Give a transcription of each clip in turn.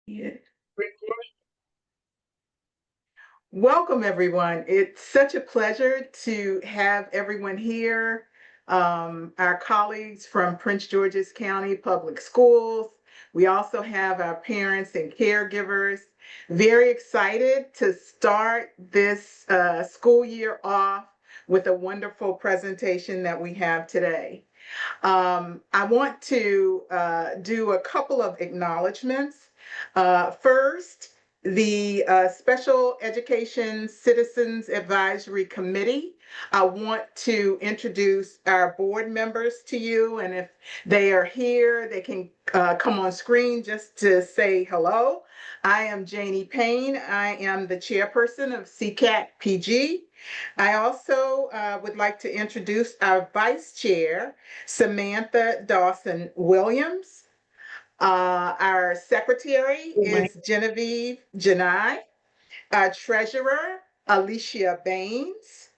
Yeah. Welcome, everyone. It's such a pleasure to have everyone here, our colleagues from Prince George's County Public Schools. We also have our parents and caregivers. Very excited to start this school year off with a wonderful presentation that we have today. I want to do a couple of acknowledgements. First, the Special Education Citizens Advisory Committee. I want to introduce our board members to you, and if they are here, they can come on screen just to say hello. I am Janie Payne. I am the chairperson of SECAC PG. I also would like to introduce our vice chair, Samantha Dawson Williams. Our secretary is Genevieve Janai. Our treasurer, Alicia Baines.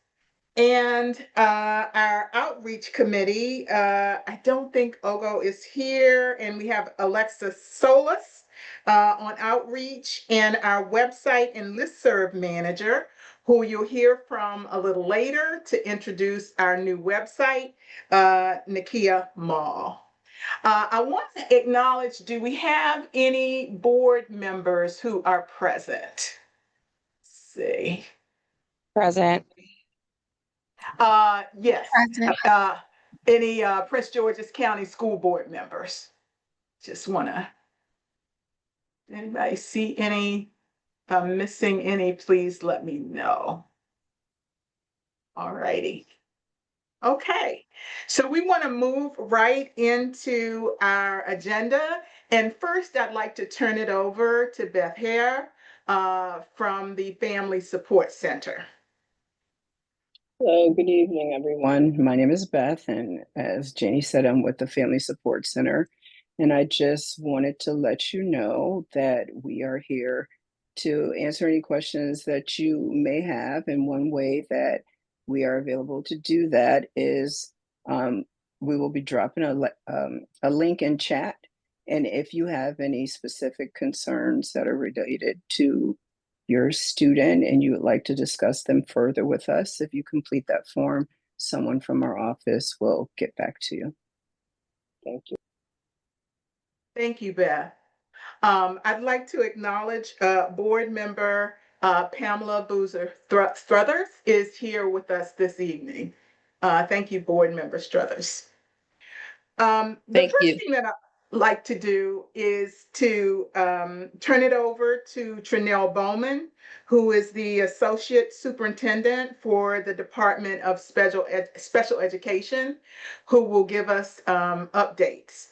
And our outreach committee, I don't think Ogo is here, and we have Alexa Solis on outreach, and our website and listserv manager, who you'll hear from a little later to introduce our new website, Nakia Mall. I want to acknowledge, do we have any board members who are present? Let's see. Present. Yes. Any Prince George's County School Board members? Just wanna, anybody see any? If I'm missing any, please let me know. All righty. Okay, so we want to move right into our agenda. And first, I'd like to turn it over to Beth Hare from the Family Support Center. Hello, good evening, everyone. My name is Beth, and as Janie said, I'm with the Family Support Center. And I just wanted to let you know that we are here to answer any questions that you may have. And one way that we are available to do that is we will be dropping a link in chat. And if you have any specific concerns that are related to your student and you would like to discuss them further with us, if you complete that form, someone from our office will get back to you. Thank you. Thank you, Beth. I'd like to acknowledge board member Pamela Boozer Struthers is here with us this evening. Thank you, board member Struthers. The Thank first you. thing that I'd like to do is to turn it over to Trinell Bowman, who is the Associate Superintendent for the Department of Special Education, who will give us updates.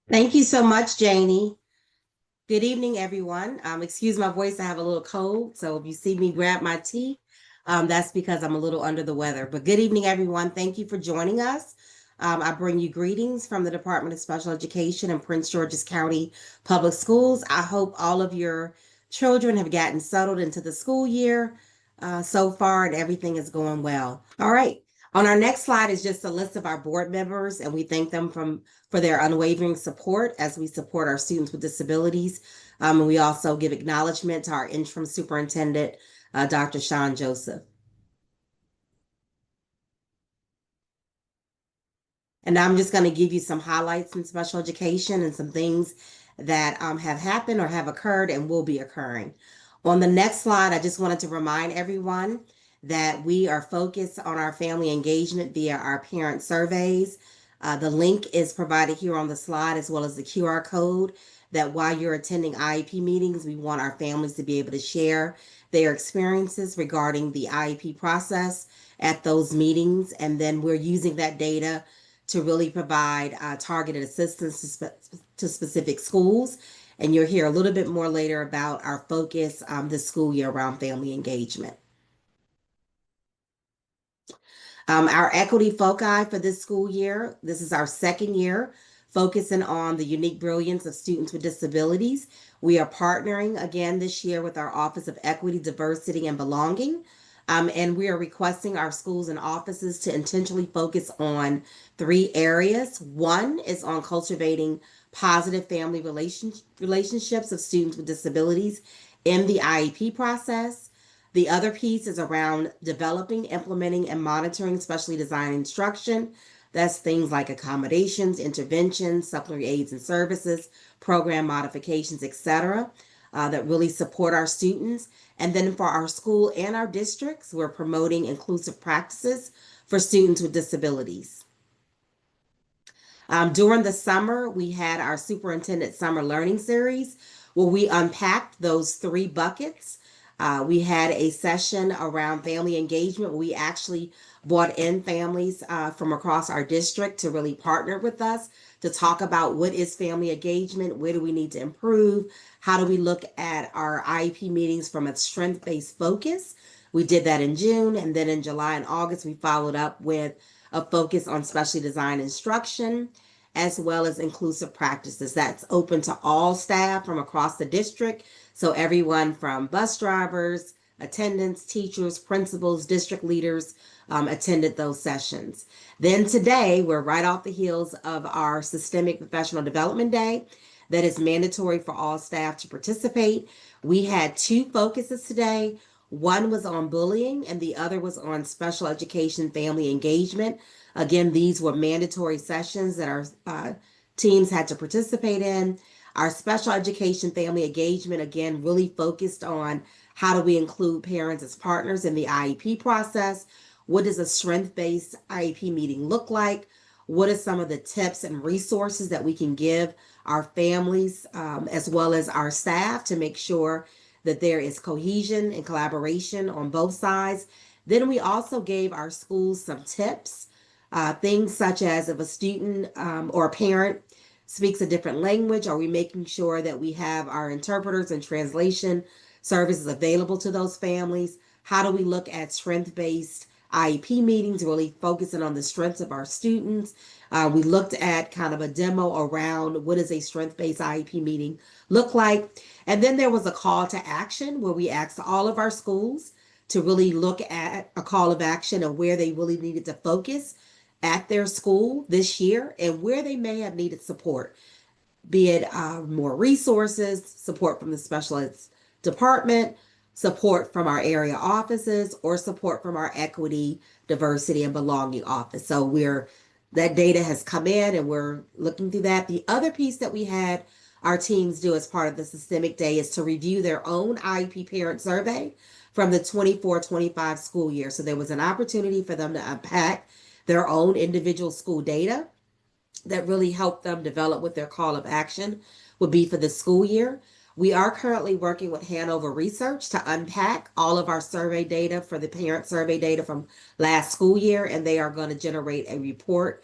Thank you so much, Janie. Good evening, everyone. Excuse my voice, I have a little cold, so if you see me grab my tea, that's because I'm a little under the weather. But good evening, everyone. Thank you for joining us. I bring you greetings from the Department of Special Education in Prince George's County Public Schools. I hope all of your children have gotten settled into the school year so far and everything is going well. All right. On our next slide is just a list of our board members, and we thank them for their unwavering support as we support our students with disabilities. And we also give acknowledgement to our interim superintendent, Dr. Sean Joseph. And I'm just going to give you some highlights in special education and some things that have happened or have occurred and will be occurring. On the next slide, I just wanted to remind everyone that we are focused on our family engagement via our parent surveys. The link is provided here on the slide, as well as the QR code, that while you're attending IEP meetings, we want our families to be able to share their experiences regarding the IEP process at those meetings. And then we're using that data to really provide targeted assistance to specific schools. And you'll hear a little bit more later about our focus this school year around family engagement. Our equity foci for this school year, this is our second year, focusing on the unique brilliance of students with disabilities. We are partnering again this year with our Office of Equity, Diversity, and Belonging. And we are requesting our schools and offices to intentionally focus on 3 areas. One is on cultivating positive family relationships of students with disabilities in the IEP process. The other piece is around developing, implementing, and monitoring specially designed instruction. That's things like accommodations, interventions, supplementary aids and services, program modifications, etc., that really support our students. And then for our school and our districts, we're promoting inclusive practices for students with disabilities. During the summer, we had our Superintendent Summer Learning Series where we unpacked those three buckets. We had a session around family engagement where we actually brought in families from across our district to really partner with us to talk about what is family engagement, where do we need to improve, how do we look at our IEP meetings from a strength-based focus. We did that in June, and then in July and August, we followed up with a focus on specially designed instruction as well as inclusive practices. That's open to all staff from across the district. So everyone from bus drivers, attendants, teachers, principals, district leaders attended those sessions. Then today, we're right off the heels of our Systemic Professional Development Day that is mandatory for all staff to participate. We had two focuses today. One was on bullying and the other was on special education family engagement. Again, these were mandatory sessions that our teams had to participate in. Our special education family engagement, again, really focused on how do we include parents as partners in the IEP process? What does a strength-based IEP meeting look like? What are some of the tips and resources that we can give our families as well as our staff to make sure that there is cohesion and collaboration on both sides? Then we also gave our schools some tips. Things such as if a student or a parent speaks a different language, are we making sure that we have our interpreters and translation services available to those families? How do we look at strength-based IEP meetings, really focusing on the strengths of our students? We looked at kind of a demo around what does a strength-based IEP meeting look like? And then there was a call to action where we asked all of our schools to really look at a call of action of where they really needed to focus at their school this year and where they may have needed support, be it more resources, support from the special ed department, support from our area offices, or support from our equity, diversity, and belonging office. So that data has come in and we're looking through that. The other piece that we had our teams do as part of the Systemic Day is to review their own IEP parent survey from the 24-25 school year. So there was an opportunity for them to unpack their own individual school data that really helped them develop what their call of action would be for the school year. We are currently working with Hanover Research to unpack all of our survey data for the parent survey data from last school year, and they are going to generate a report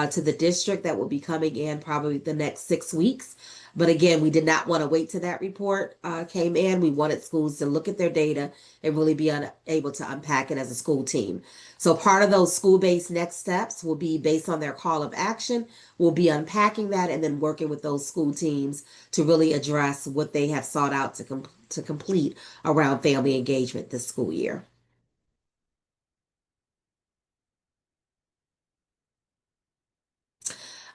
to the district that will be coming in probably the next 6 weeks. But again, we did not want to wait till that report came in. We wanted schools to look at their data and really be able to unpack it as a school team. So part of those school-based next steps will be based on their call of action. We'll be unpacking that and then working with those school teams to really address what they have sought out to complete around family engagement this school year.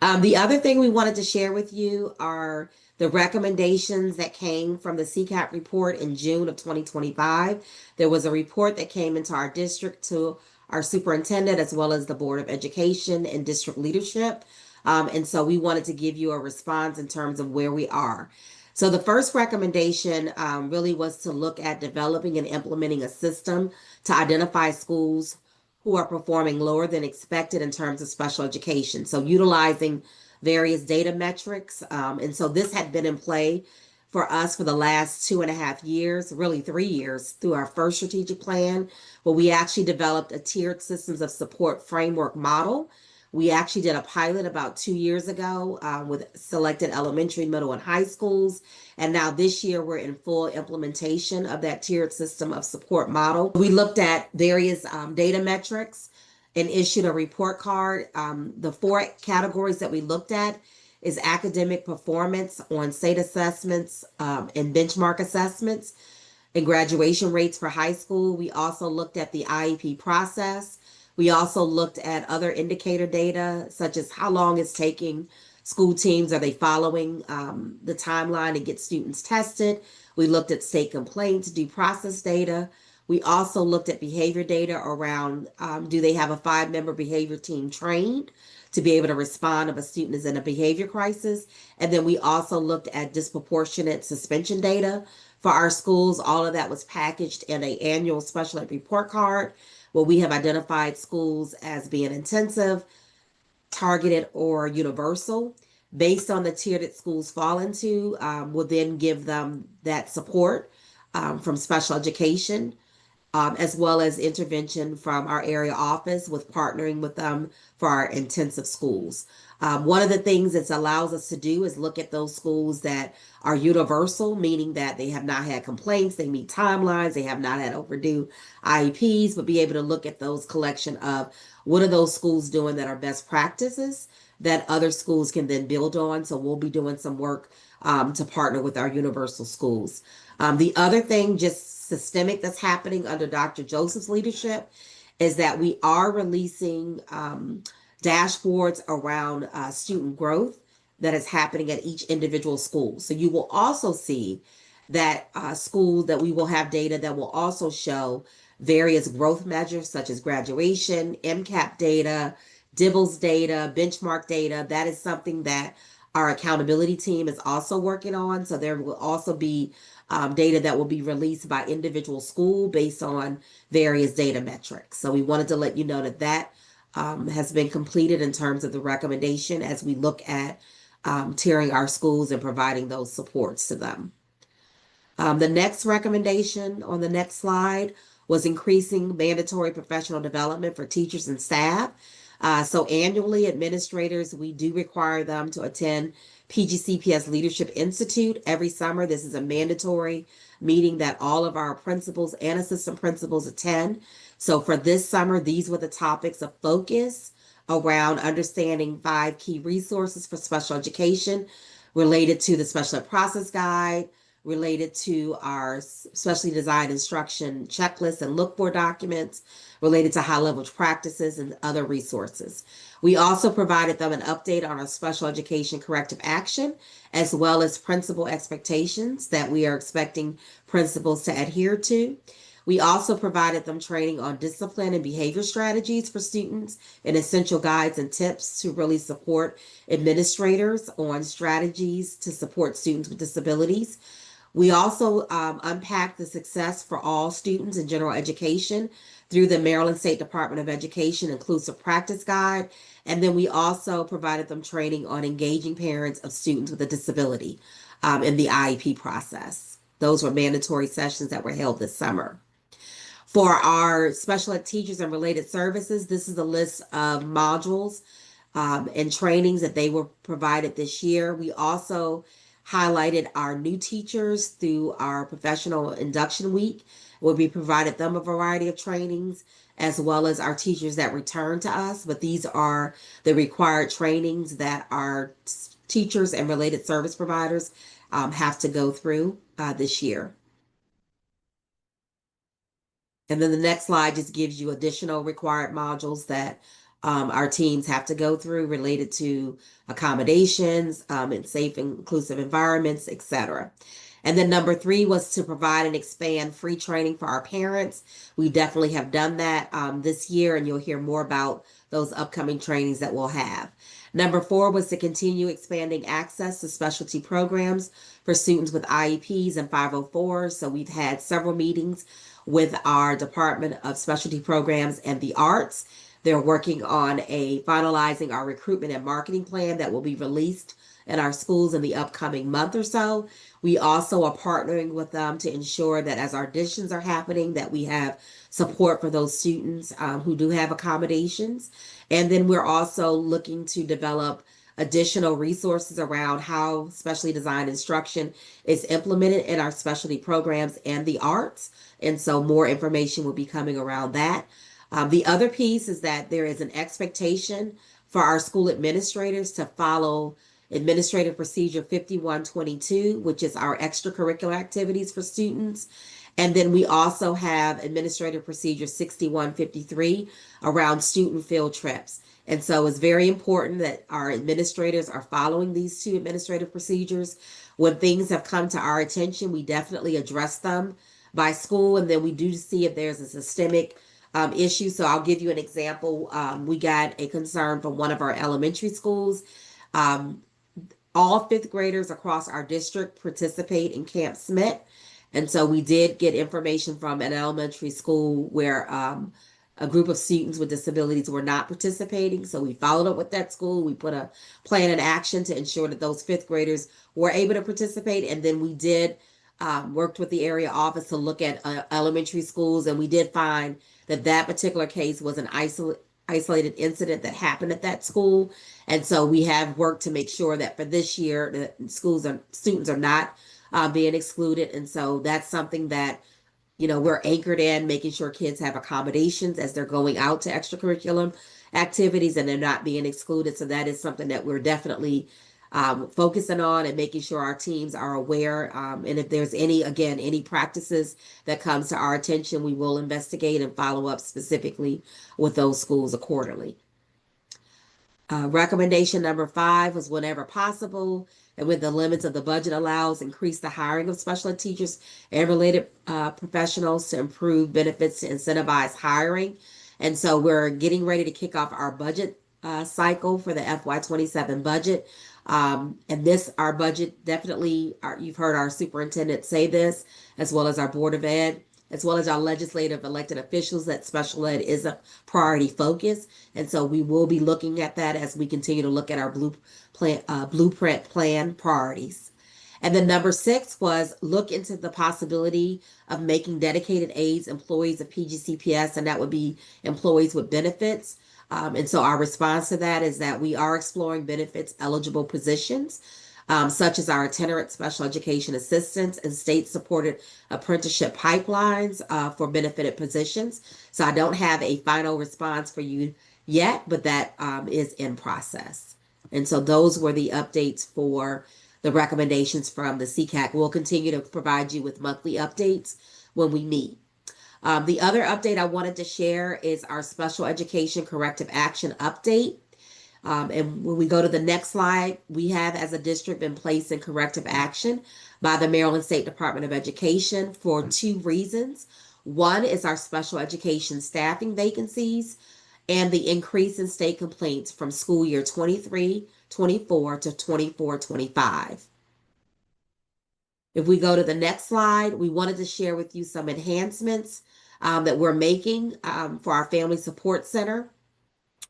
The other thing we wanted to share with you are the recommendations that came from the SECAC report in June of 2025. There was a report that came into our district to our superintendent as well as the Board of Education and district leadership. And so we wanted to give you a response in terms of where we are. So the first recommendation really was to look at developing and implementing a system to identify schools who are performing lower than expected in terms of special education. So utilizing various data metrics. And so this had been in play for us for the last 2.5 years, really 3 years through our first strategic plan, where we actually developed a tiered systems of support framework model. We actually did a pilot about 2 years ago with selected elementary, middle, and high schools. And now this year, we're in full implementation of that tiered system of support model. We looked at various data metrics and issued a report card. The 4 categories that we looked at is academic performance on state assessments and benchmark assessments and graduation rates for high school. We also looked at the IEP process. We also looked at other indicator data, such as how long it's taking school teams, are they following the timeline to get students tested? We looked at state complaints, due process data. We also looked at behavior data around do they have a 5-member behavior team trained to be able to respond if a student is in a behavior crisis? And then we also looked at disproportionate suspension data for our schools. All of that was packaged in an annual special ed report card where we have identified schools as being intensive, targeted, or universal. Based on the tier that schools fall into, will then give them that support from special education, as well as intervention from our area office with partnering with them for our intensive schools. One of the things this allows us to do is look at those schools that are universal, meaning that they have not had complaints, they meet timelines, they have not had overdue IEPs, but be able to look at those collection of what are those schools doing that are best practices that other schools can then build on. So we'll be doing some work to partner with our universal schools. The other thing, just systemic, that's happening under Dr. Joseph's leadership is that we are releasing dashboards around student growth that is happening at each individual school. So you will also see that schools that we will have data that will also show various growth measures such as graduation, MCAP data, DIBELS data, benchmark data. That is something that our accountability team is also working on. So there will also be data that will be released by individual school based on various data metrics. So we wanted to let you know that that has been completed in terms of the recommendation as we look at tiering our schools and providing those supports to them. The next recommendation on the next slide was increasing mandatory professional development for teachers and staff. So annually, administrators, we do require them to attend PGCPS Leadership Institute every summer. This is a mandatory meeting that all of our principals and assistant principals attend. So for this summer, these were the topics of focus around understanding 5 key resources for special education related to the special ed process guide, related to our specially designed instruction checklist and look for documents, related to high level practices and other resources. We also provided them an update on our special education corrective action, as well as principal expectations that we are expecting principals to adhere to. We also provided them training on discipline and behavior strategies for students and essential guides and tips to really support administrators on strategies to support students with disabilities. We also unpacked the success for all students in general education through the Maryland State Department of Education Inclusive Practice Guide. And then we also provided them training on engaging parents of students with a disability in the IEP process. Those were mandatory sessions that were held this summer. For our special ed teachers and related services, this is a list of modules and trainings that they were provided this year. We also highlighted our new teachers through our professional induction week, where we provided them a variety of trainings, as well as our teachers that return to us. But these are the required trainings that our teachers and related service providers have to go through this year. And then the next slide just gives you additional required modules that our teams have to go through related to accommodations and safe and inclusive environments, etc. And then number 3 was to provide and expand free training for our parents. We definitely have done that this year, and you'll hear more about those upcoming trainings that we'll have. Number 4 was to continue expanding access to specialty programs for students with IEPs and 504s. So we've had several meetings with our Department of Specialty Programs and the Arts. They're working on finalizing our recruitment and marketing plan that will be released in our schools in the upcoming month or so. We also are partnering with them to ensure that as our auditions are happening, that we have support for those students who do have accommodations. And then we're also looking to develop additional resources around how specially designed instruction is implemented in our specialty programs and the arts. And so more information will be coming around that. The other piece is that there is an expectation for our school administrators to follow Administrative Procedure 5122, which is our extracurricular activities for students. And then we also have Administrative Procedure 6153 around student field trips. And so it's very important that our administrators are following these two administrative procedures. When things have come to our attention, we definitely address them by school, and then we do see if there's a systemic issue. So I'll give you an example. We got a concern from one of our elementary schools. Um, all fifth graders across our district participate in Camp Smith. And so we did get information from an elementary school where a group of students with disabilities were not participating. So we followed up with that school. We put a plan in action to ensure that those fifth graders were able to participate. And then we did worked with the area office to look at elementary schools. And we did find that that particular case was an isolated incident that happened at that school. And so we have worked to make sure that for this year, the students are not being excluded. And so that's something that, we're anchored in, making sure kids have accommodations as they're going out to extracurricular activities and they're not being excluded. So that is something that we're definitely focusing on and making sure our teams are aware. And if there's any practices that comes to our attention, we will investigate and follow up specifically with those schools accordingly. Recommendation number 5 was whenever possible and with the limits of the budget allows, increase the hiring of special ed teachers and related professionals to improve benefits to incentivize hiring. And so we're getting ready to kick off our budget cycle for the FY27 budget. And our budget definitely, you've heard our superintendent say this, as well as our Board of Ed, as well as our legislative elected officials, that special ed is a priority focus. And so we will be looking at that as we continue to look at our blueprint plan priorities. And then number 6 was look into the possibility of making dedicated aides employees of PGCPS, and that would be employees with benefits. And so our response to that is that we are exploring benefits eligible positions, such as our itinerant special education assistants and state-supported apprenticeship pipelines for benefited positions. So I don't have a final response for you yet, but that is in process. And so those were the updates for the recommendations from the SECAC. We'll continue to provide you with monthly updates when we meet. The other update I wanted to share is our special education corrective action update. And when we go to the next slide, we have as a district been placed in corrective action by the Maryland State Department of Education for 2 reasons. One is our special education staffing vacancies and the increase in state complaints from school year 23-24 to 24-25. If we go to the next slide, we wanted to share with you some enhancements that we're making for our Family Support Center.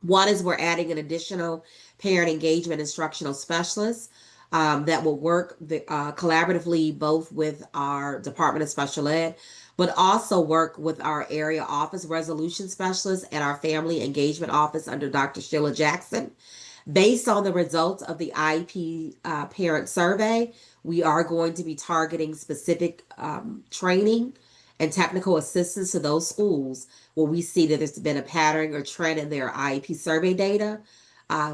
One is we're adding an additional parent engagement instructional specialist that will work collaboratively both with our Department of Special Ed, but also work with our area office resolution specialist and our family engagement office under Dr. Sheila Jackson. Based on the results of the IEP parent survey, we are going to be targeting specific training and technical assistance to those schools where we see that there's been a pattern or trend in their IEP survey data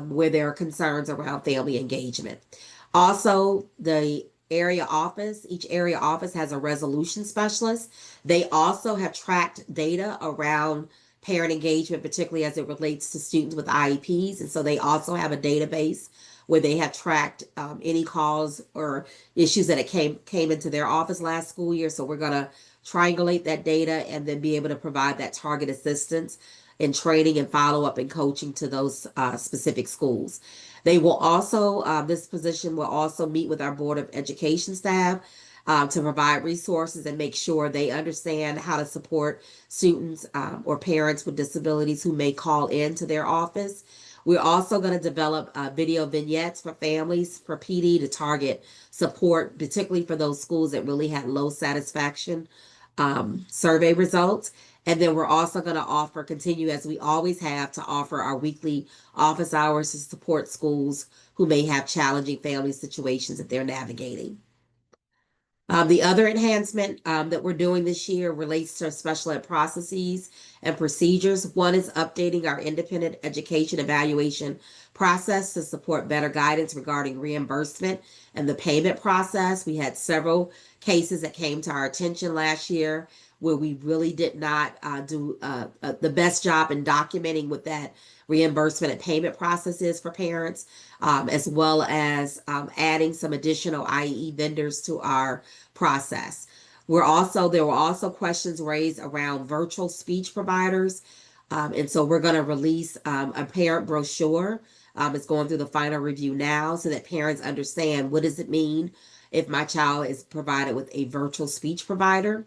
where there are concerns around family engagement. Also, each area office has a resolution specialist. They also have tracked data around parent engagement, particularly as it relates to students with IEPs. And so they also have a database where they have tracked any calls or issues that came into their office last school year. So we're going to triangulate that data and then be able to provide that target assistance in training and follow-up and coaching to those specific schools. They will also, this position will also meet with our Board of Education staff to provide resources and make sure they understand how to support students or parents with disabilities who may call in to their office. We're also going to develop video vignettes for families for PD to target support, particularly for those schools that really had low satisfaction survey results. And then we're also going to continue as we always have, to offer our weekly office hours to support schools who may have challenging family situations that they're navigating. The other enhancement that we're doing this year relates to special ed processes and procedures. One is updating our independent education evaluation process to support better guidance regarding reimbursement and the payment process. We had several cases that came to our attention last year where we really did not do the best job in documenting what that reimbursement and payment process is for parents, as well as adding some additional IE vendors to our process. There were also questions raised around virtual speech providers. And so we're going to release a parent brochure. It's going through the final review now so that parents understand what does it mean if my child is provided with a virtual speech provider.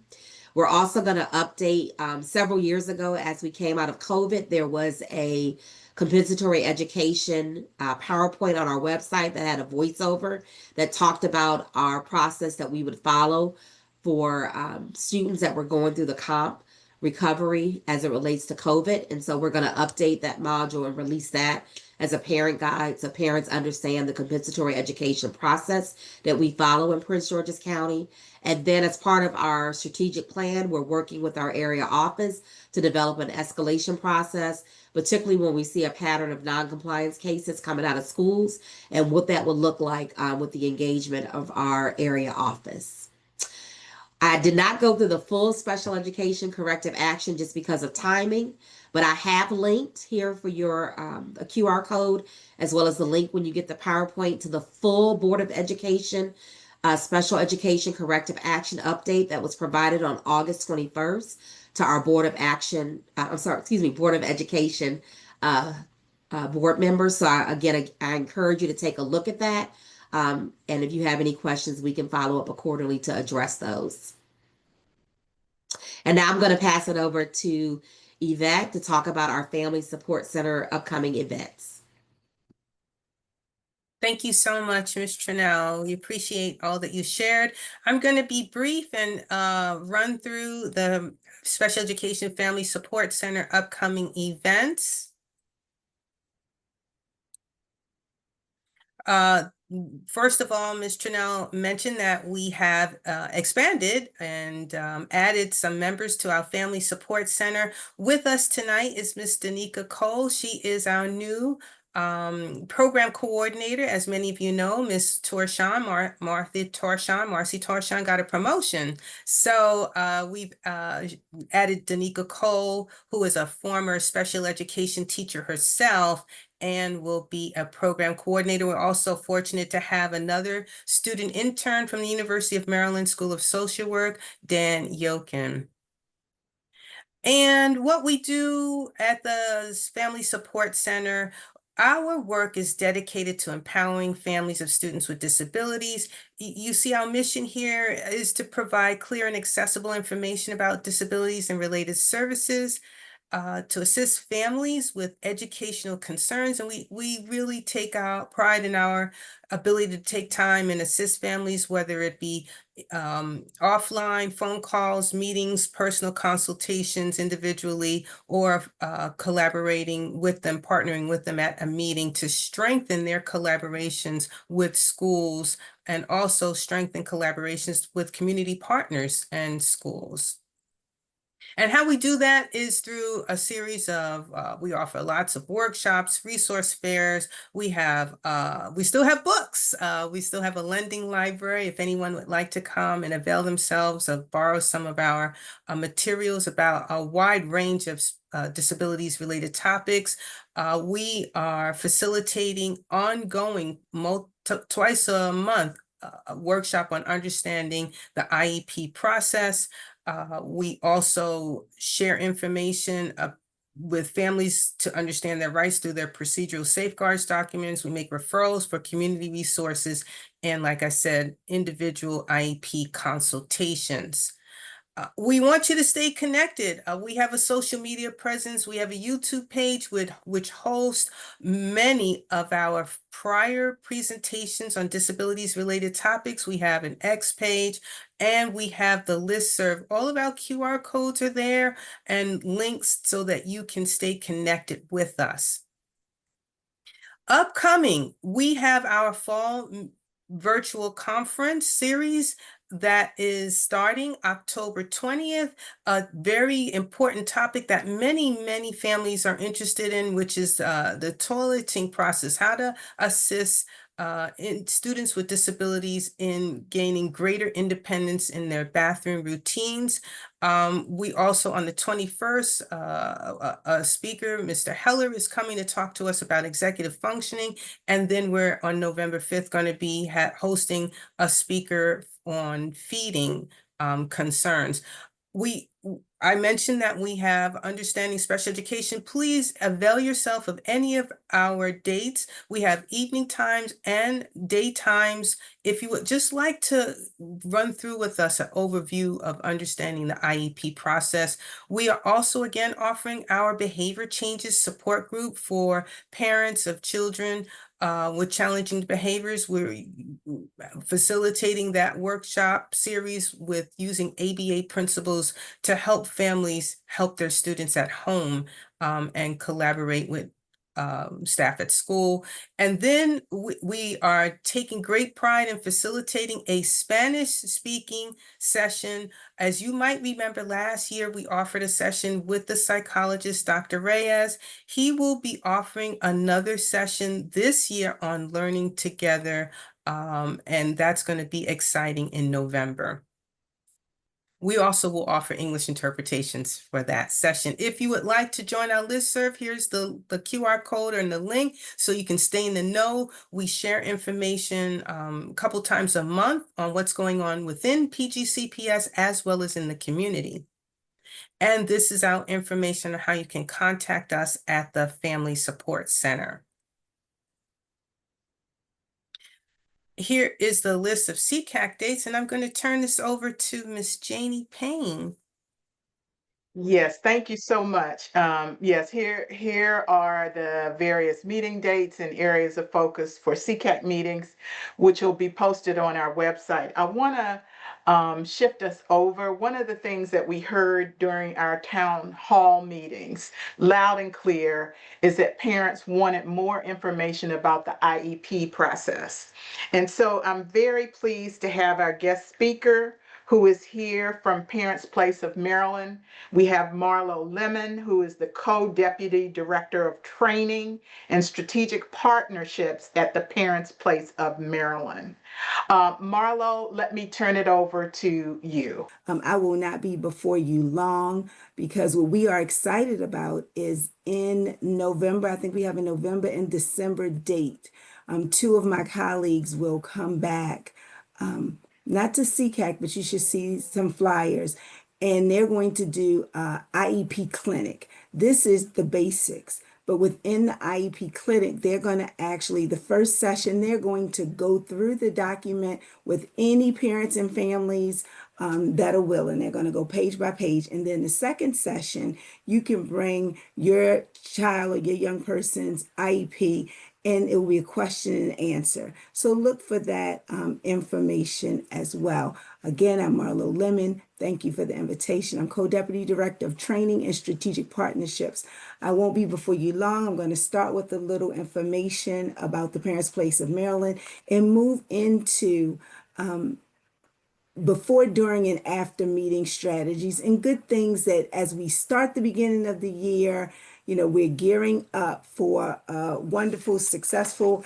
We're also going to update several years ago as we came out of COVID, there was a compensatory education PowerPoint on our website that had a voiceover that talked about our process that we would follow for students that were going through the comp recovery as it relates to COVID. And so we're going to update that module and release that as a parent guide so parents understand the compensatory education process that we follow in Prince George's County. And then as part of our strategic plan, we're working with our area office to develop an escalation process, particularly when we see a pattern of noncompliance cases coming out of schools and what that would look like with the engagement of our area office. I did not go through the full special education corrective action just because of timing, but I have linked here for your a QR code, as well as the link when you get the PowerPoint to the full Board of Education special education corrective action update that was provided on August 21st to our Board of Education board members. So I encourage you to take a look at that. And if you have any questions, we can follow up accordingly to address those. And now I'm going to pass it over to Yvette to talk about our Family Support Center upcoming events. Thank you so much, Ms. Trinnell. We appreciate all that you shared. I'm going to be brief and run through the Special Education Family Support Center upcoming events. First of all, Ms. Trinnell mentioned that we have expanded and added some members to our Family Support Center. With us tonight is Ms. Danica Cole. She is our new program coordinator. As many of you know, Ms. Marcy Torshawn got a promotion. So we've added Danica Cole, who is a former special education teacher herself, and will be a program coordinator. We're also fortunate to have another student intern from the University of Maryland School of Social Work, Dan Yokin. And what we do at the Family Support Center, our work is dedicated to empowering families of students with disabilities. You see, our mission here is to provide clear and accessible information about disabilities and related services, to assist families with educational concerns. And we really take our pride in our ability to take time and assist families, whether it be offline phone calls, meetings, personal consultations individually, or collaborating with them, partnering with them at a meeting to strengthen their collaborations with schools and also strengthen collaborations with community partners and schools. And how we do that is through a series of, we offer lots of workshops, resource fairs. We still have books. We still have a lending library. If anyone would like to come and avail themselves of borrow some of our materials about a wide range of disabilities related topics. We are facilitating ongoing twice a month a workshop on understanding the IEP process. We also share information with families to understand their rights through their procedural safeguards documents. We make referrals for community resources and, like I said, individual IEP consultations. We want you to stay connected. We have a social media presence. We have a YouTube page which hosts many of our prior presentations on disabilities-related topics. We have an X page, and we have the listserv. All of our QR codes are there and links so that you can stay connected with us. Upcoming, we have our fall virtual conference series that is starting October 20th, a very important topic that many families are interested in, which is the toileting process, how to assist in students with disabilities in gaining greater independence in their bathroom routines. We also, on the 21st, a speaker, Mr. Heller, is coming to talk to us about executive functioning. And then we're on November 5th going to be hosting a speaker on feeding concerns. I mentioned that we have Understanding Special Education. Please avail yourself of any of our dates. We have evening times and day times. If you would just like to run through with us an overview of understanding the IEP process. We are also, again, offering our behavior changes support group for parents of children with challenging behaviors. We're facilitating that workshop series with using ABA principles to help families help their students at home and collaborate with staff at school. And then we are taking great pride in facilitating a Spanish speaking session. As you might remember, last year we offered a session with the psychologist, Dr. Reyes. He will be offering another session this year on learning together, and that's going to be exciting in November. We also will offer English interpretations for that session. If you would like to join our listserv, here's the QR code and the link so you can stay in the know. We share information a couple times a month on what's going on within PGCPS as well as in the community. And this is our information on how you can contact us at the Family Support Center. Here is the list of SECAC dates, and I'm going to turn this over to Miss Janie Payne. Yes, thank you so much. Yes, here are the various meeting dates and areas of focus for SECAC meetings, which will be posted on our website. I want to shift us over. One of the things that we heard during our town hall meetings, loud and clear, is that parents wanted more information about the IEP process. And so I'm very pleased to have our guest speaker, who is here from Parents Place of Maryland. We have Marlo Lemon, who is the Co-Deputy Director of Training and Strategic Partnerships at the Parents Place of Maryland. Marlo, let me turn it over to you. I will not be before you long because what we are excited about is in November, I think we have a November and December date. Two of my colleagues will come back, not to SECAC, but you should see some flyers, and they're going to do IEP clinic. This is the basics. But within the IEP clinic, they're going to actually, the first session, they're going to go through the document with any parents and families that are willing. They're going to go page by page. And then the second session, you can bring your child or your young person's IEP, and it will be a question and answer. So look for that information as well. Again, I'm Marlo Lemon. Thank you for the invitation. I'm Co-Deputy Director of Training and Strategic Partnerships. I won't be before you long. I'm going to start with a little information about the Parents Place of Maryland and move into before, during, and after meeting strategies and good things that as we start the beginning of the year, we're gearing up for a wonderful, successful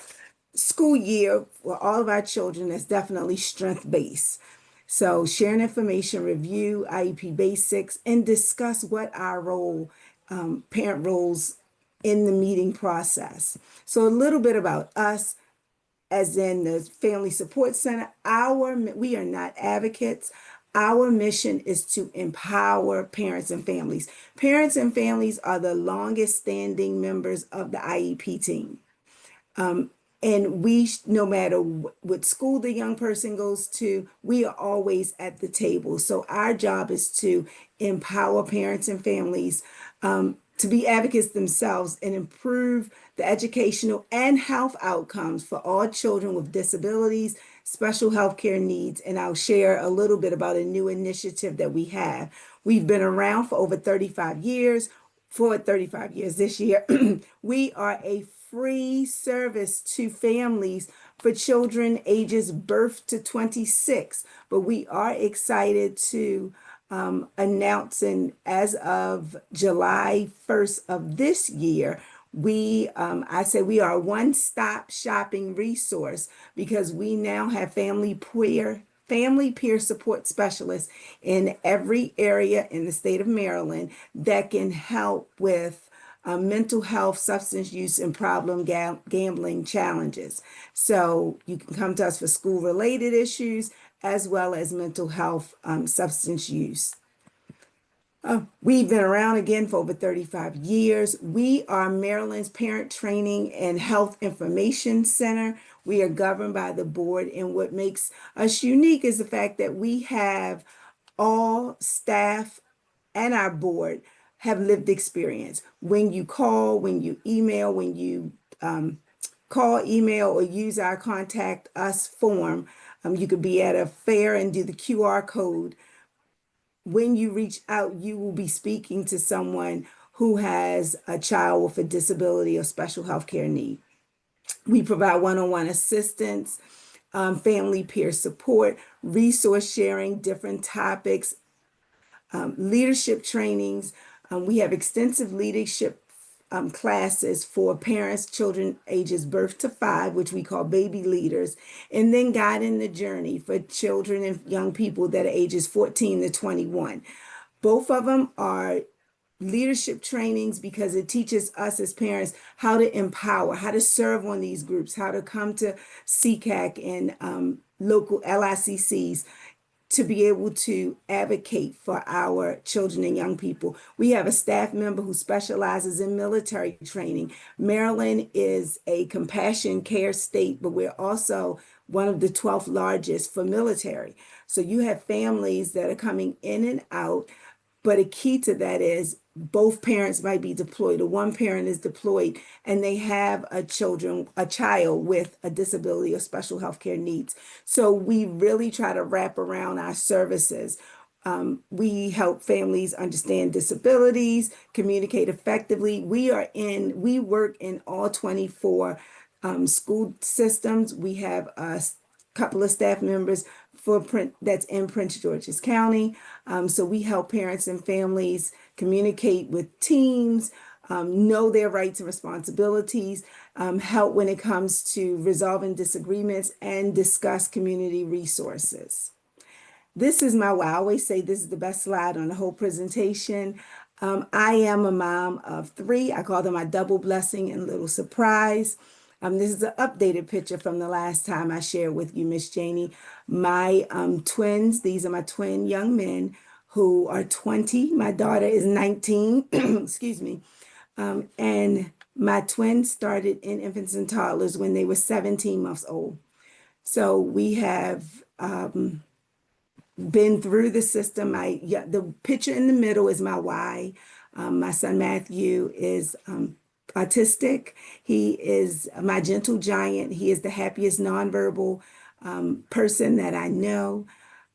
school year for all of our children. That's definitely strength-based. So sharing information, review IEP basics, and discuss what our role, parent roles in the meeting process. So a little bit about us, as in the Family Support Center. We are not advocates. Our mission is to empower parents and families. Parents and families are the longest standing members of the IEP team. And we, no matter what school the young person goes to, we are always at the table. So our job is to empower parents and families to be advocates themselves and improve the educational and health outcomes for all children with disabilities, special health care needs. And I'll share a little bit about a new initiative that we have. We've been around for over 35 years. For 35 years this year. We are a free service to families for children ages birth to 26. But we are excited to announce, and as of July 1st of this year, I say we are a one-stop shopping resource because we now have family peer support specialists in every area in the state of Maryland that can help with mental health, substance use, and problem gambling challenges. So you can come to us for school-related issues as well as mental health, substance use. We've been around again for over 35 years. We are Maryland's Parent Training and Health Information Center. We are governed by the board, and what makes us unique is the fact that we have all staff and our board have lived experience. When you call, when you email, when you call, email, or use our contact us form, you could be at a fair and do the QR code. When you reach out, you will be speaking to someone who has a child with a disability or special health care need. We provide one-on-one assistance, family peer support, resource sharing, different topics, leadership trainings. We have extensive leadership classes for parents, children ages birth to 5, which we call baby leaders, and then guiding the journey for children and young people that are ages 14 to 21. Both of them are leadership trainings because it teaches us as parents how to empower, how to serve on these groups, how to come to SECAC and local LICCs to be able to advocate for our children and young people. We have a staff member who specializes in military training. Maryland is a compassion care state, but we're also one of the 12th largest for military. So you have families that are coming in and out, but a key to that is both parents might be deployed, or one parent is deployed and they have a child with a disability or special health care needs. So we really try to wrap around our services. We help families understand disabilities, communicate effectively. We work in all 24 school systems. We have a couple of staff members that's in Prince George's County. So we help parents and families communicate with teams, know their rights and responsibilities, help when it comes to resolving disagreements, and discuss community resources. This is my why. I always say this is the best slide on the whole presentation. I am a mom of 3. I call them my double blessing and little surprise. This is an updated picture from the last time I shared with you, Miss Janie. My twins, these are my twin young men who are 20. My daughter is 19, excuse me. And my twins started in infants and toddlers when they were 17 months old. So we have been through the system. The picture in the middle is my why. My son Matthew is autistic. He is my gentle giant. He is the happiest nonverbal person that I know.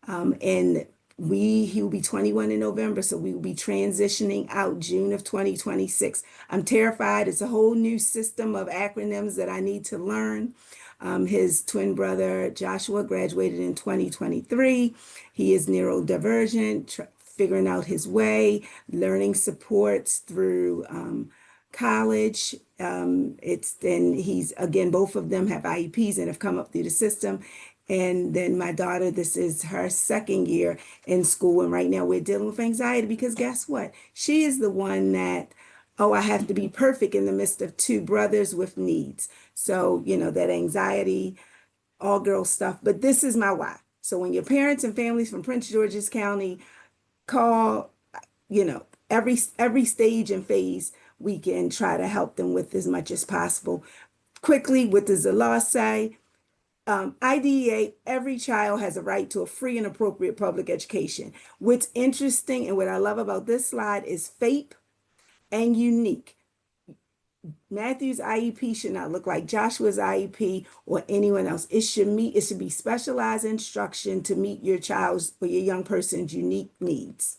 And he will be 21 in November, so we will be transitioning out June of 2026. I'm terrified. It's a whole new system of acronyms that I need to learn. His twin brother, Joshua, graduated in 2023. He is neurodivergent, figuring out his way, learning supports through college. He's, again, both of them have IEPs and have come up through the system. And then my daughter, this is her second year in school. And right now we're dealing with anxiety because guess what? She is the one that, I have to be perfect in the midst of 2 brothers with needs. So, that anxiety, all girl stuff. But this is my why. So when your parents and families from Prince George's County call, every stage and phase, we can try to help them with as much as possible. Quickly, what does the law say? IDEA, every child has a right to a free and appropriate public education. What's interesting and what I love about this slide is FAPE and unique. Matthew's IEP should not look like Joshua's IEP or anyone else. It should be specialized instruction to meet your child's or your young person's unique needs.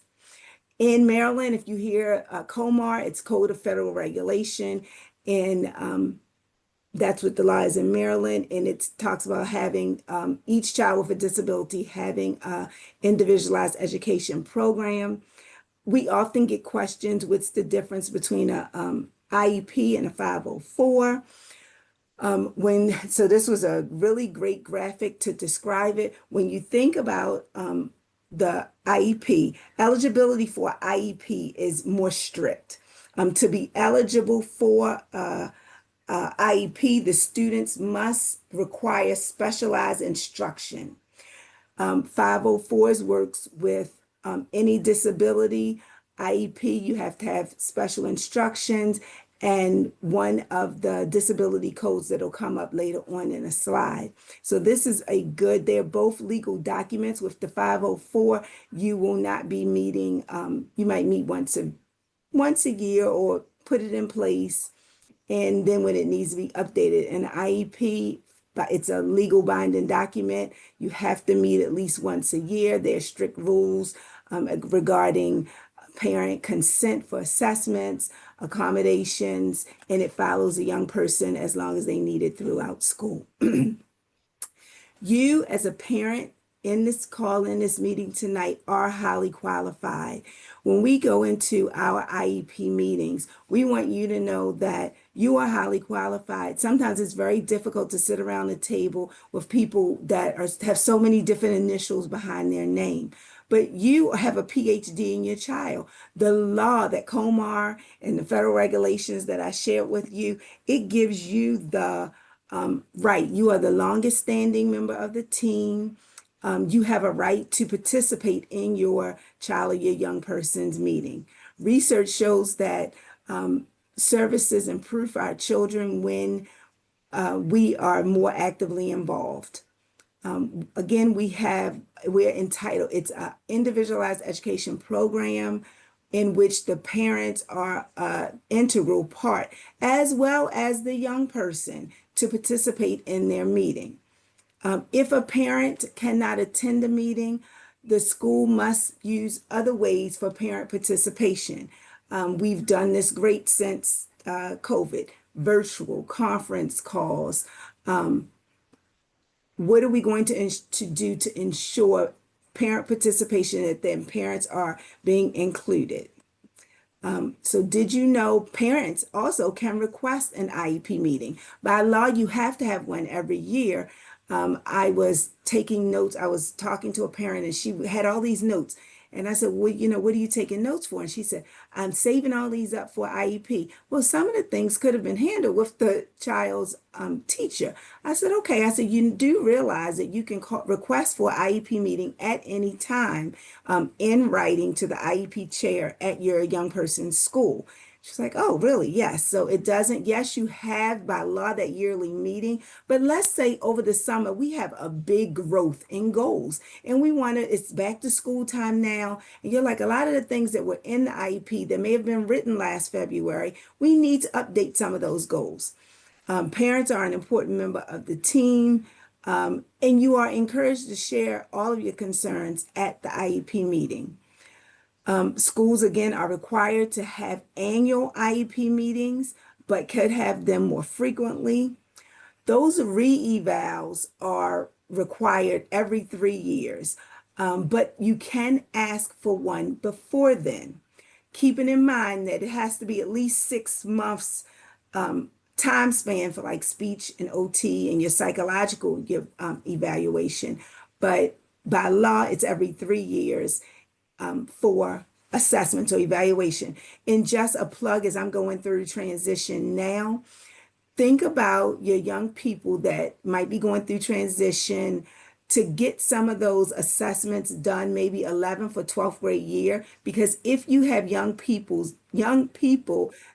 In Maryland, if you hear COMAR, it's Code of Federal Regulation. In That's what the law is in Maryland, and it talks about having each child with a disability having a individualized education program. We often get questions, what's the difference between a IEP and a 504? So this was a really great graphic to describe it. When you think about the IEP, eligibility for IEP is more strict. To be eligible for IEP, the students must require specialized instruction. 504s works with any disability. IEP, you have to have special instructions and one of the disability codes that'll come up later on in a slide. So this is they're both legal documents. With the 504, you will not be meeting, you might meet once a year or put it in place. And then when it needs to be updated, an IEP, but it's a legal binding document. You have to meet at least once a year. There's strict rules regarding parent consent for assessments, accommodations, and it follows a young person as long as they need it throughout school. You, as a parent in this meeting tonight, are highly qualified. When we go into our IEP meetings, we want you to know that you are highly qualified. Sometimes it's very difficult to sit around the table with people that have so many different initials behind their name. But you have a PhD in your child. The law that Comar and the federal regulations that I shared with you, it gives you the right. You are the longest standing member of the team. You have a right to participate in your child or your young person's meeting. Research shows that services improve for our children when we are more actively involved. Again, we're entitled, it's an individualized education program in which the parents are an integral part, as well as the young person, to participate in their meeting. If a parent cannot attend a meeting, the school must use other ways for parent participation. We've done this great since COVID, virtual conference calls. What are we going to do to ensure parent participation, that then parents are being included? So did you know parents also can request an IEP meeting? By law, you have to have one every year. I was taking notes. I was talking to a parent and she had all these notes. And I said, well, what are you taking notes for? And she said, I'm saving all these up for IEP. Well, some of the things could have been handled with the child's teacher. I said, okay. I said, you do realize that you can request for an IEP meeting at any time in writing to the IEP chair at your young person's school. She's like, oh, really? Yes. So it doesn't, yes, you have by law that yearly meeting, but let's say over the summer, we have a big growth in goals and we want to, it's back to school time now. And you're like, a lot of the things that were in the IEP that may have been written last February, we need to update some of those goals. Parents are an important member of the team, and you are encouraged to share all of your concerns at the IEP meeting. Schools, again, are required to have annual IEP meetings, but could have them more frequently. Those re-evals are required every 3 years, but you can ask for one before then, keeping in mind that it has to be at least 6 months time span for like speech and OT and your psychological evaluation. But by law, it's every 3 years for assessment or evaluation. And just a plug, as I'm going through transition now, think about your young people that might be going through transition to get some of those assessments done, maybe 11th or 12th grade year, because if you have young people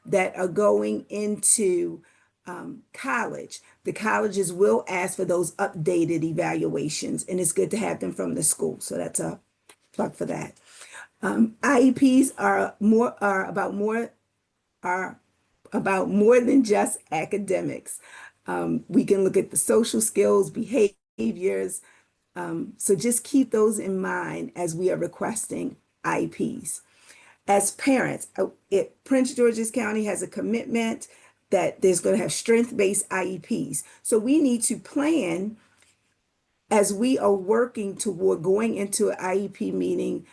that are going into college, the colleges will ask for those updated evaluations, and it's good to have them from the school. So that's a plug for that. IEPs are about more than just academics. We can look at the social skills, behaviors. So just keep those in mind as we are requesting IEPs. As parents, Prince George's County has a commitment that there's going to have strength-based IEPs. So we need to plan as we are working toward going into an IEP meeting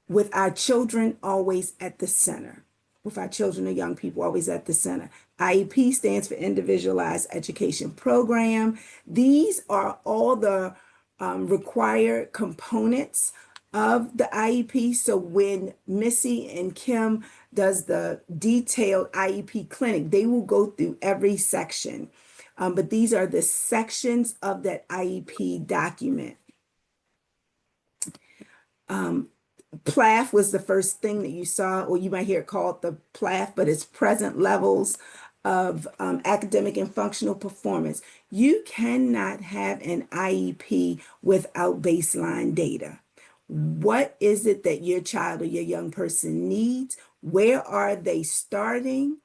with our children always at the center, with our children and young people always at the center. IEP stands for Individualized Education Program. These are all the required components of the IEP. So when Missy and Kim does the detailed IEP clinic, they will go through every section. But these are the sections of that IEP document. PLAF was the first thing that you saw, or you might hear it called the PLAF, but it's present levels of academic and functional performance. You cannot have an IEP without baseline data. What is it that your child or your young person needs? Where are they starting?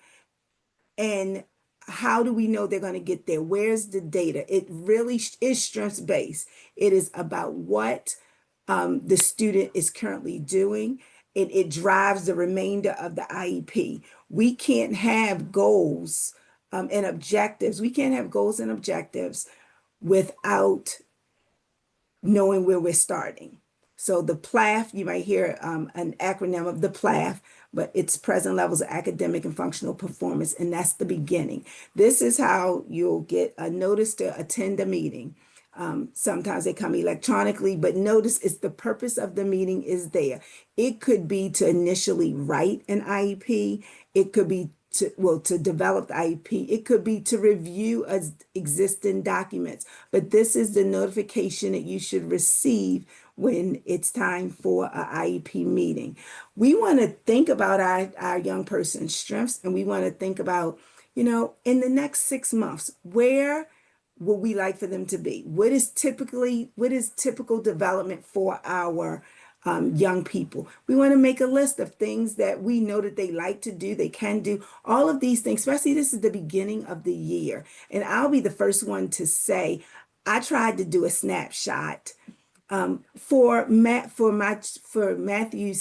And how do we know they're going to get there? Where's the data? It really is strengths-based. It is about what the student is currently doing. It drives the remainder of the IEP. We can't have goals and objectives. We can't have goals and objectives without knowing where we're starting. So the PLAF, you might hear an acronym of the PLAF, but it's present levels of academic and functional performance, and that's the beginning. This is how you'll get a notice to attend a meeting. Sometimes they come electronically, but notice it's the purpose of the meeting is there. It could be to initially write an IEP. It could be to develop the IEP. It could be to review existing documents, but this is the notification that you should receive when it's time for an IEP meeting. We want to think about our young person's strengths, and we want to think about, in the next 6 months, where would we like for them to be? What is typical development for our young people? We want to make a list of things that we know that they like to do, they can do, all of these things, especially this is the beginning of the year. And I'll be the first one to say, I tried to do a snapshot for Matthew's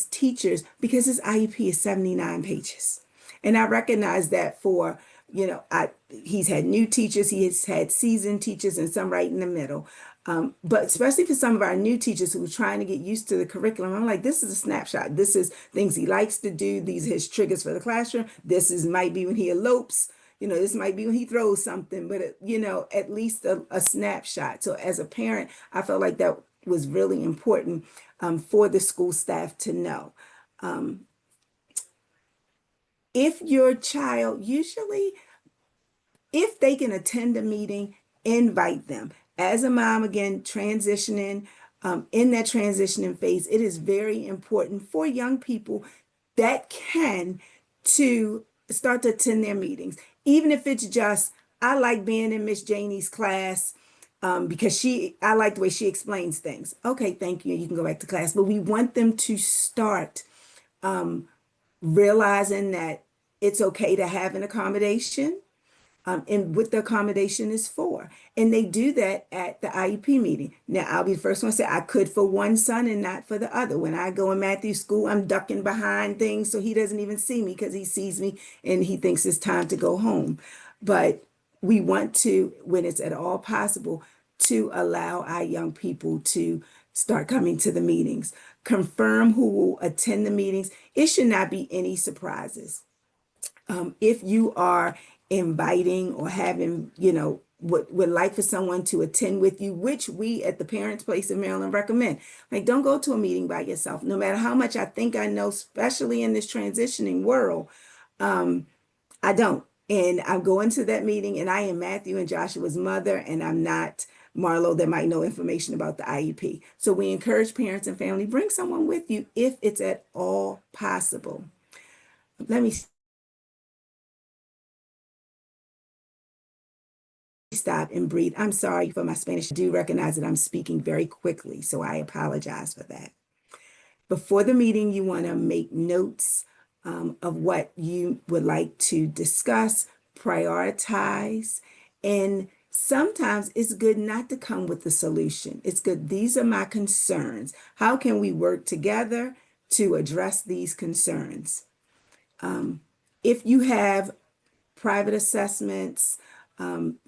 teachers because his IEP is 79 pages. And I recognize that for, he's had new teachers, he has had seasoned teachers, and some right in the middle. But especially for some of our new teachers who are trying to get used to the curriculum, I'm like, this is a snapshot. This is things he likes to do. These are his triggers for the classroom. Might be when he elopes. This might be when he throws something, but at least a snapshot. So as a parent, I felt like that was really important for the school staff to know. If your child, usually, if they can attend a meeting, invite them. As a mom, again, transitioning, in that transitioning phase, it is very important for young people that can to start to attend their meetings. Even if it's just, I like being in Miss Janie's class because I like the way she explains things. Okay, thank you. You can go back to class. But we want them to start realizing that it's okay to have an accommodation and what the accommodation is for. And they do that at the IEP meeting. Now, I'll be the first one to say I could for one son and not for the other. When I go in Matthew's school, I'm ducking behind things so he doesn't even see me because he sees me and he thinks it's time to go home. But we want to, when it's at all possible, to allow our young people to start coming to the meetings. Confirm who will attend the meetings. It should not be any surprises. If you are inviting or having, would like for someone to attend with you, which we at the Parents Place in Maryland recommend. Like, don't go to a meeting by yourself. No matter how much I think I know, especially in this transitioning world, I don't. And I'm going to that meeting and I am Matthew and Joshua's mother, and I'm not Marlo that might know information about the IEP. So we encourage parents and family, bring someone with you if it's at all possible. Let me stop and breathe. I'm sorry for my Spanish. I do recognize that I'm speaking very quickly, so I apologize for that. Before the meeting, you want to make notes of what you would like to discuss, prioritize, and sometimes it's good not to come with the solution. It's good. These are my concerns. How can we work together to address these concerns? If you have private assessments, ABA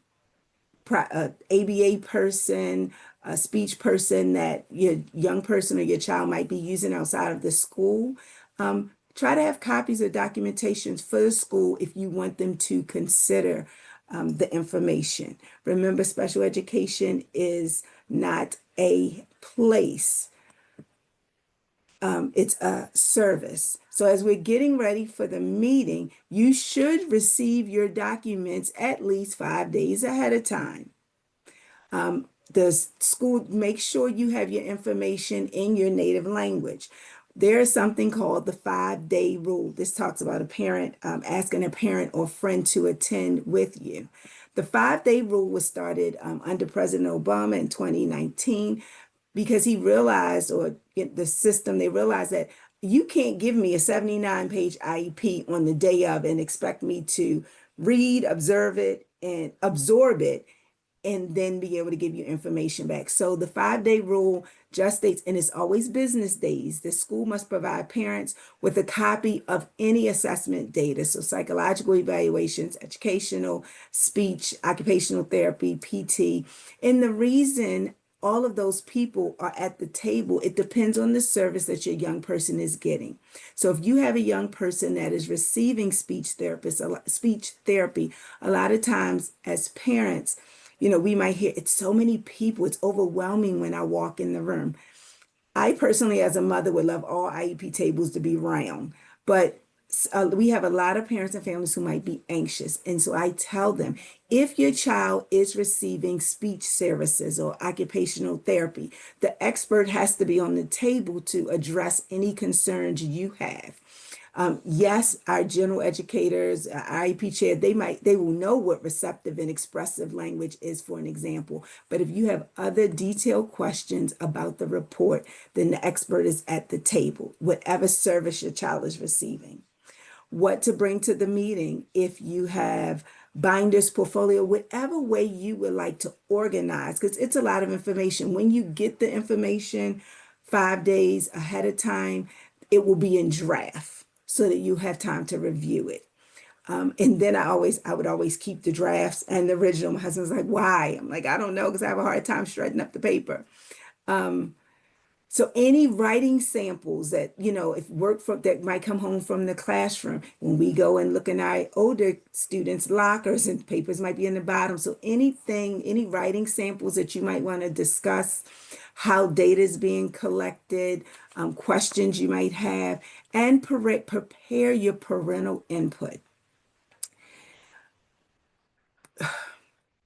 person, a speech person that your young person or your child might be using outside of the school. Try to have copies of documentations for the school if you want them to consider the information. Remember, special education is not a place. It's a service. So as we're getting ready for the meeting, you should receive your documents at least 5 days ahead of time. The school, make sure you have your information in your native language. There is something called the 5-day rule. This talks about a parent asking a parent or friend to attend with you. The 5-day rule was started under President Obama in 2019 because he realized, or the system, they realized that you can't give me a 79-page IEP on the day of and expect me to read, observe it, and absorb it, and then be able to give you information back. So the 5-day rule just states, and it's always business days, the school must provide parents with a copy of any assessment data. So psychological evaluations, educational, speech, occupational therapy, PT. And the reason all of those people are at the table, it depends on the service that your young person is getting. So if you have a young person that is receiving speech therapy, a lot of times as parents, we might hear, it's so many people, it's overwhelming when I walk in the room. I personally, as a mother, would love all IEP tables to be round, but we have a lot of parents and families who might be anxious. And so I tell them, if your child is receiving speech services or occupational therapy, the expert has to be on the table to address any concerns you have. Yes, our general educators, IEP chair, they will know what receptive and expressive language is, for an example. But if you have other detailed questions about the report, then the expert is at the table, whatever service your child is receiving. What to bring to the meeting, if you have binders, portfolio, whatever way you would like to organize, because it's a lot of information. When you get the information 5 days ahead of time, it will be in draft so that you have time to review it. And then I would always keep the drafts and the original. My husband's like, why? I'm like, I don't know, because I have a hard time shredding up the paper. So any writing samples that, if work from that might come home from the classroom, when we go and look in our older students' lockers, and papers might be in the bottom. So any writing samples that you might want to discuss, how data is being collected, questions you might have, and prepare your parental input.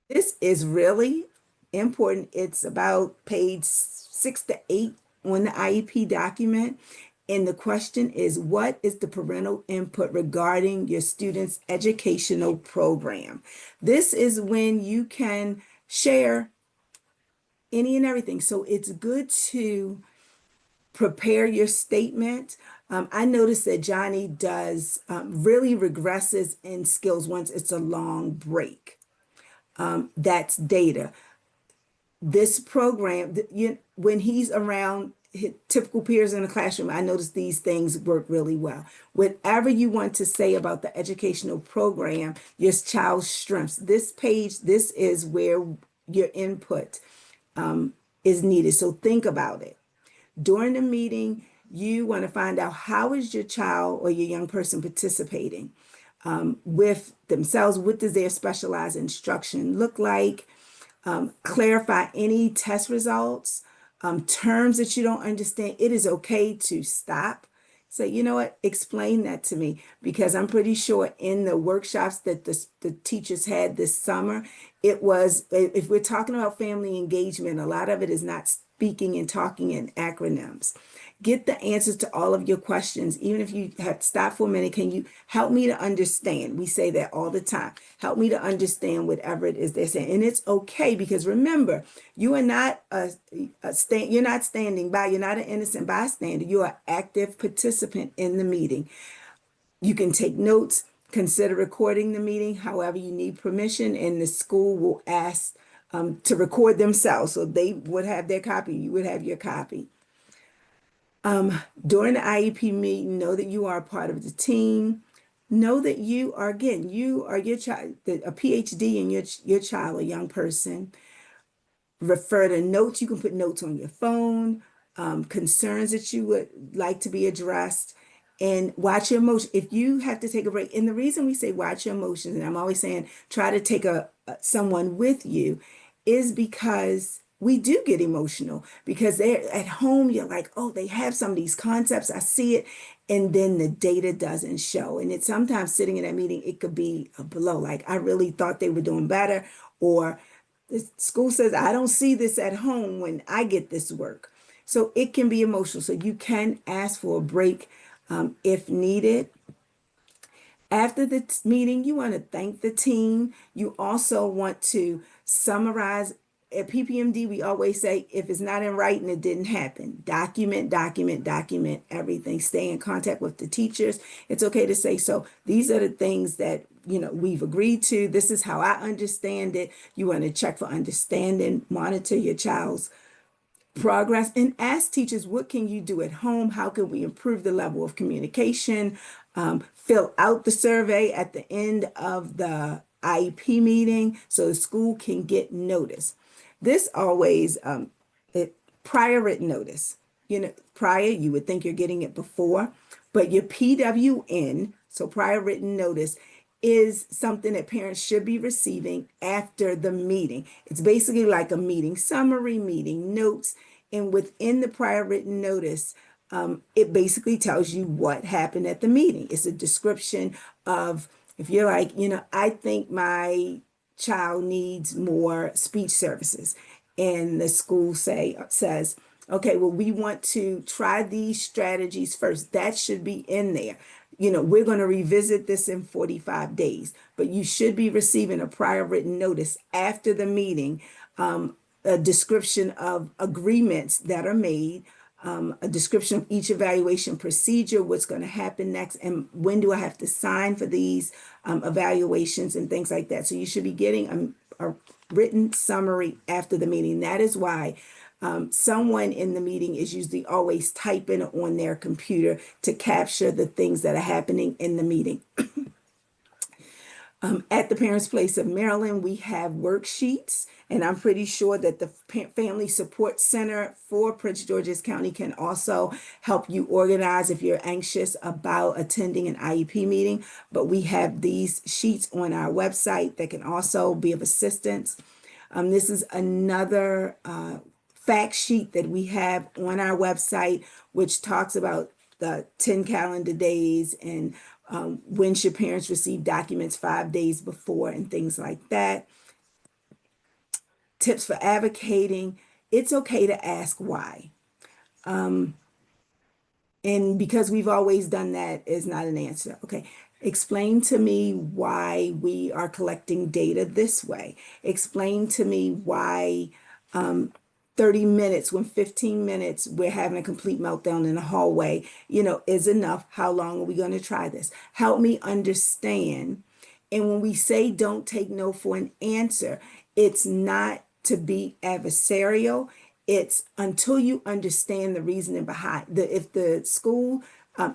This is really important. It's about page 6 to 8 on the IEP document. And the question is, what is the parental input regarding your student's educational program? This is when you can share any and everything. So it's good to prepare your statement. I noticed that Johnny does really regresses in skills once it's a long break. That's data. This program, when he's around his typical peers in the classroom, I noticed these things work really well. Whatever you want to say about the educational program, your child's strengths, this page, this is where your input is needed. So think about it. During the meeting, you want to find out, how is your child or your young person participating with themselves? What does their specialized instruction look like? Clarify any test results, terms that you don't understand. It is okay to stop. Say, you know what, explain that to me, because I'm pretty sure in the workshops that the teachers had this summer, it was, if we're talking about family engagement, a lot of it is not speaking and talking in acronyms. Get the answers to all of your questions. Even if you have to stop for a minute, can you help me to understand? We say that all the time. Help me to understand whatever it is they're saying. And it's okay, because remember, you are not you're not standing by. You're not an innocent bystander. You are an active participant in the meeting. You can take notes, consider recording the meeting. However, you need permission, and the school will ask to record themselves. So they would have their copy. You would have your copy. During the IEP meeting, know that you are a part of the team. know that you are, again, you are your child, a PhD in your child, a young person. Refer to notes. You can put notes on your phone, concerns that you would like to be addressed, and watch your emotions. If you have to take a break, and the reason we say watch your emotions, and I'm always saying try to take someone with you, is because we do get emotional because they're at home. You're like, oh, they have some of these concepts. I see it. And then the data doesn't show. And it's sometimes sitting in that meeting, it could be a blow. Like, I really thought they were doing better, or the school says, I don't see this at home when I get this work. So it can be emotional. So you can ask for a break if needed. After the meeting, you want to thank the team. You also want to summarize. At PPMD, we always say, if it's not in writing, it didn't happen. Document, document, document everything. Stay in contact with the teachers. It's okay to say, so these are the things that, we've agreed to. This is how I understand it. You want to check for understanding, monitor your child's progress, and ask teachers, what can you do at home? How can we improve the level of communication? Fill out the survey at the end of the IEP meeting so the school can get notice. This always, prior written notice. Prior, you would think you're getting it before, but your PWN, so prior written notice, is something that parents should be receiving after the meeting. It's basically like a meeting summary, meeting notes, and within the prior written notice, it basically tells you what happened at the meeting. It's a description of, if you're like, I think my child needs more speech services, and the school says, okay, well, we want to try these strategies first. That should be in there. We're going to revisit this in 45 days, but you should be receiving a prior written notice after the meeting, a description of agreements that are made, a description of each evaluation procedure, what's going to happen next, and when do I have to sign for these evaluations and things like that. So you should be getting a written summary after the meeting. That is why someone in the meeting is usually always typing on their computer to capture the things that are happening in the meeting. At the Parents Place of Maryland, we have worksheets, and I'm pretty sure that the Family Support Center for Prince George's County can also help you organize if you're anxious about attending an IEP meeting. But we have these sheets on our website that can also be of assistance. This is another fact sheet that we have on our website, which talks about the 10 calendar days and when should parents receive documents 5 days before and things like that. Tips for advocating. It's okay to ask why. And because we've always done that is not an answer. Okay. Explain to me why we are collecting data this way. Explain to me why 30 minutes, when 15 minutes, we're having a complete meltdown in the hallway, is enough. How long are we going to try this? Help me understand. And when we say don't take no for an answer, it's not to be adversarial. It's until you understand the reasoning behind if the school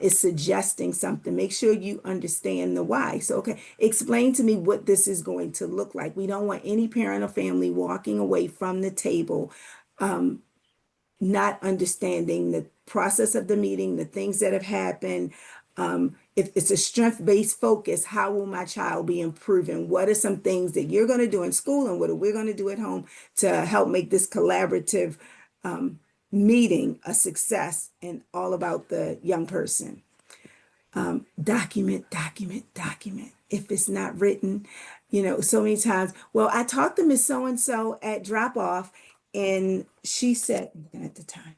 is suggesting something, make sure you understand the why. So, okay, explain to me what this is going to look like. We don't want any parent or family walking away from the table not understanding the process of the meeting, the things that have happened. If it's a strength-based focus, how will my child be improving? What are some things that you're going to do in school and what are we going to do at home to help make this collaborative meeting a success and all about the young person? Document, document, document. If it's not written, so many times, well, I talked to Miss So-and-so at drop-off and she said, I'm looking at the time.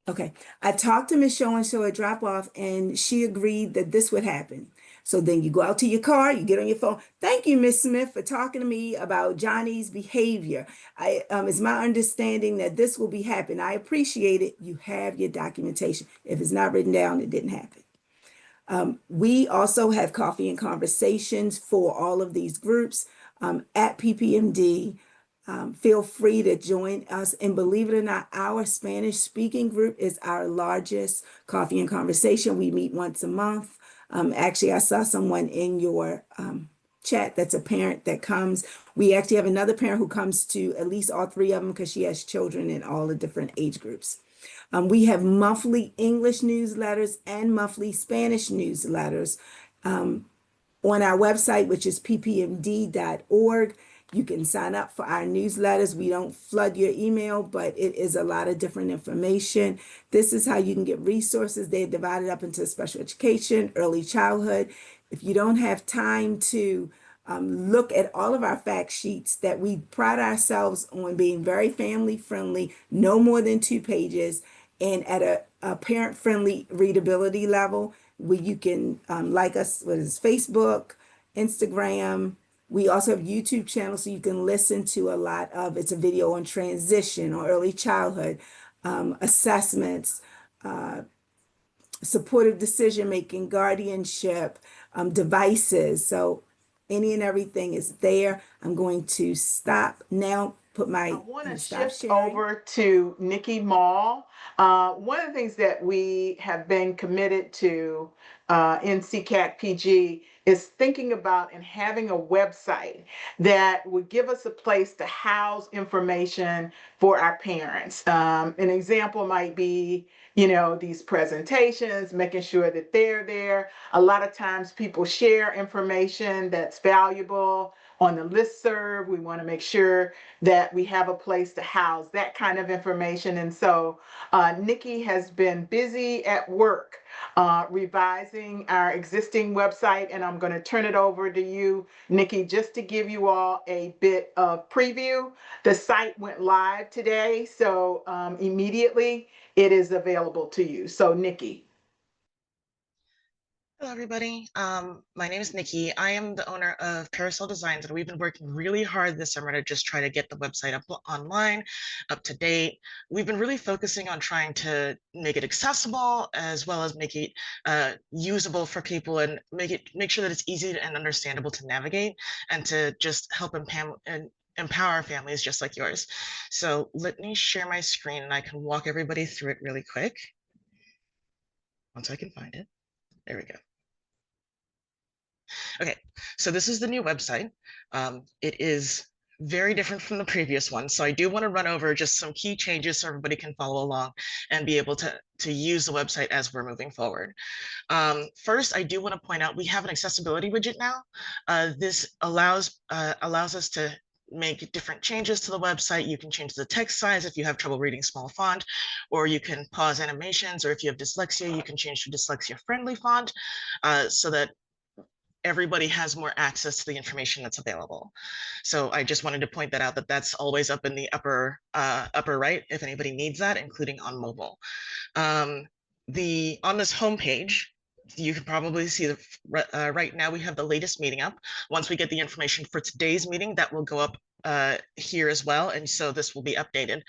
Okay, I talked to Miss So-and-so at drop-off and she agreed that this would happen. So then you go out to your car, you get on your phone. Thank you, Miss Smith, for talking to me about Johnny's behavior. It's my understanding that this will be happening. I appreciate it. You have your documentation. If it's not written down, it didn't happen. We also have coffee and conversations for all of these groups at PPMD. Feel free to join us. And believe it or not, our Spanish speaking group is our largest coffee and conversation. We meet once a month. Actually, I saw someone in your chat that's a parent that comes. We actually have another parent who comes to at least all three of them because she has children in all the different age groups. We have monthly English newsletters and monthly Spanish newsletters on our website, which is ppmd.org. You can sign up for our newsletters. We don't flood your email, but it is a lot of different information. This is how you can get resources. They're divided up into special education, early childhood. If you don't have time to look at all of our fact sheets, that we pride ourselves on being very family friendly, no more than 2 pages, and at a parent friendly readability level, where you can like us, what is Facebook, Instagram. We also have YouTube channels, so you can listen to a lot of, it's a video on transition or early childhood, assessments, supportive decision making, guardianship, devices. So any and everything is there. I'm going to stop now. I want to shift over to Nikki Mall. One of the things that we have been committed to in SECAC PG is thinking about and having a website that would give us a place to house information for our parents. An example might be, these presentations, making sure that they're there. A lot of times people share information that's valuable on the listserv. We want to make sure that we have a place to house that kind of information. And so Nikki has been busy at work revising our existing website, and I'm going to turn it over to you, Nikki, just to give you all a bit of preview. The site went live today, so immediately it is available to you. So Nikki. Hello, everybody. My name is Nikki. I am the owner of Carousel Designs, and we've been working really hard this summer to just try to get the website up online, up to date. We've been really focusing on trying to make it accessible as well as make it usable for people and make sure that it's easy and understandable to navigate and to just help empower families just like yours. So let me share my screen and I can walk everybody through it really quick. Once I can find it. There we go. Okay, so this is the new website. It is very different from the previous one. So I do want to run over just some key changes so everybody can follow along and be able to use the website as we're moving forward. First, I do want to point out we have an accessibility widget now. This allows us to make different changes to the website. You can change the text size if you have trouble reading small font, or you can pause animations, or if you have dyslexia, you can change to dyslexia friendly font so that everybody has more access to the information that's available. So I just wanted to point that out, that that's always up in the upper right if anybody needs that, including on mobile. On this homepage, you can probably see right now we have the latest meeting up. Once we get the information for today's meeting, that will go up here as well, and so this will be updated.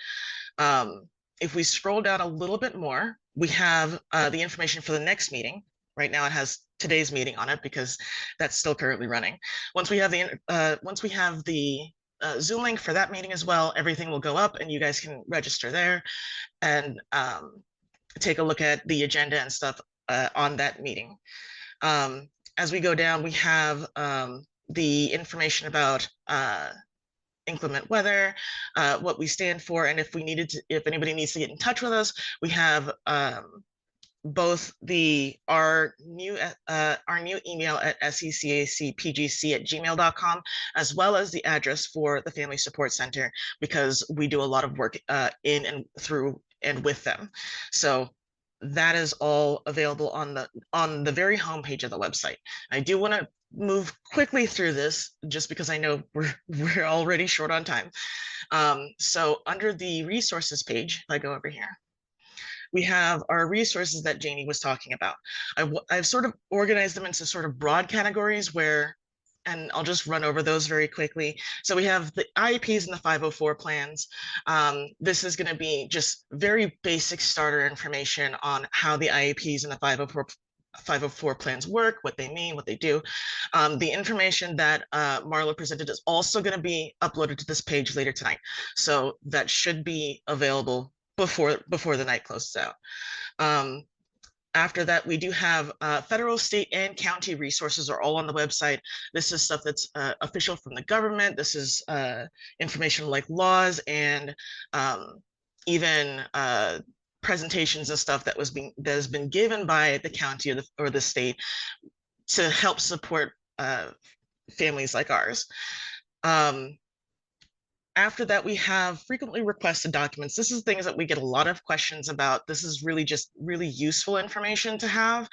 If we scroll down a little bit more, we have the information for the next meeting. Right now it has today's meeting on it because that's still currently running. Once we have the Zoom link for that meeting as well, everything will go up and you guys can register there and take a look at the agenda and stuff on that meeting. As we go down, we have the information about inclement weather, what we stand for, and if anybody needs to get in touch with us, we have both our new email at secacpgc@gmail.com, as well as the address for the Family Support Center, because we do a lot of work in and through and with them. So that is all available on the very homepage of the website. I do want to move quickly through this just because I know we're already short on time. So under the resources page, if I go over here, we have our resources that Janie was talking about. I've sort of organized them into sort of broad categories and I'll just run over those very quickly. So we have the IEPs and the 504 plans. This is going to be just very basic starter information on how the IEPs and the 504 504 plans work, what they mean, what they do. The information that Marla presented is also going to be uploaded to this page later tonight. So that should be available before the night closes out. After that, we do have federal, state, and county resources are all on the website. This is stuff that's official from the government. This is information like laws and even presentations and stuff that has been given by the county or the state to help support families like ours. After that, we have frequently requested documents. This is things that we get a lot of questions about. This is really just really useful information to have,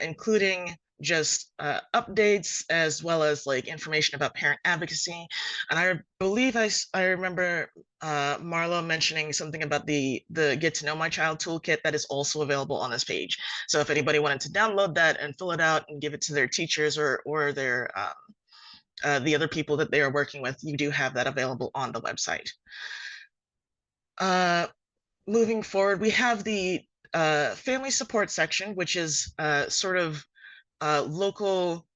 including just updates as well as like information about parent advocacy. And I believe I remember Marlo mentioning something about the Get to Know My Child toolkit that is also available on this page. So if anybody wanted to download that and fill it out and give it to their teachers or their the other people that they are working with, you do have that available on the website. Moving forward, we have the family support section, which is sort of local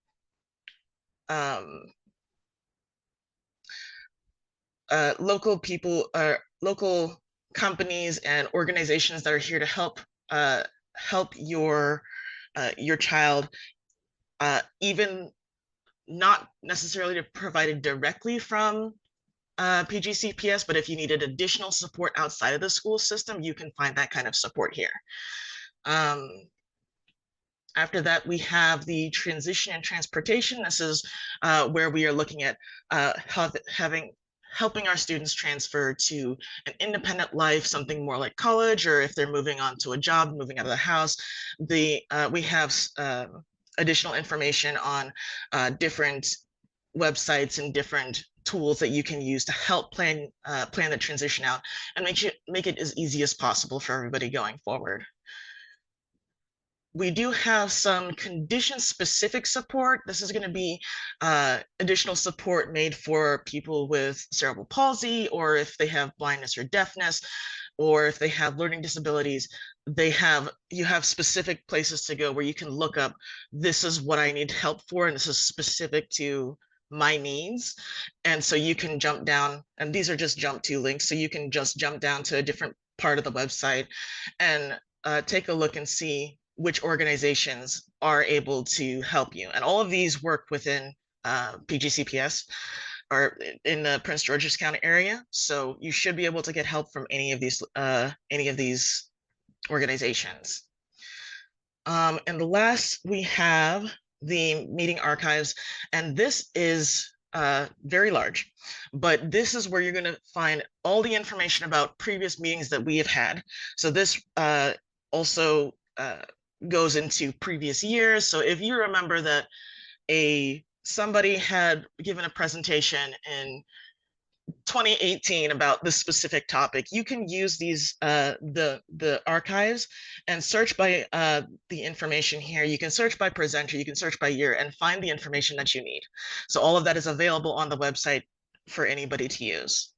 local people, local companies and organizations that are here to help your child, even not necessarily to provide it directly from PGCPS, but if you needed additional support outside of the school system, you can find that kind of support here. After that, we have the transition and transportation. This is where we are looking at helping our students transfer to an independent life, something more like college, or if they're moving on to a job, moving out of the house. We have additional information on different websites and different tools that you can use to help plan the transition out and make it as easy as possible for everybody going forward. We do have some condition-specific support. This is going to be additional support made for people with cerebral palsy, or if they have blindness or deafness, or if they have learning disabilities. You have specific places to go where you can look up, this is what I need help for, and this is specific to my needs. And so you can jump down, and these are just jump to links, so you can just jump down to a different part of the website and take a look and see which organizations are able to help you. And all of these work within PGCPS or in the Prince George's County area. So you should be able to get help from any of these organizations. And the last, we have the meeting archives, and this is very large, but this is where you're going to find all the information about previous meetings that we have had. So this also goes into previous years. So if you remember that somebody had given a presentation in 2018 about this specific topic, you can use these the archives and search by the information here. You can search by presenter, you can search by year, and find the information that you need. So all of that is available on the website for anybody to use.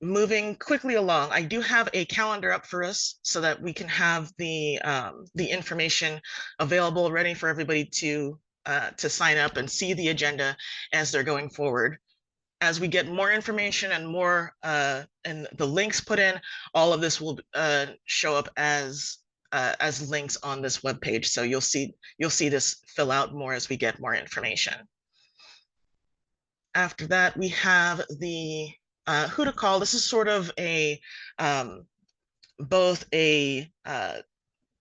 Moving quickly along, I do have a calendar up for us so that we can have the information available, ready for everybody to sign up and see the agenda as they're going forward. As we get more information and more and the links put in, all of this will show up as links on this webpage. So you'll see this fill out more as we get more information. After that, we have the who to call. This is sort of a both a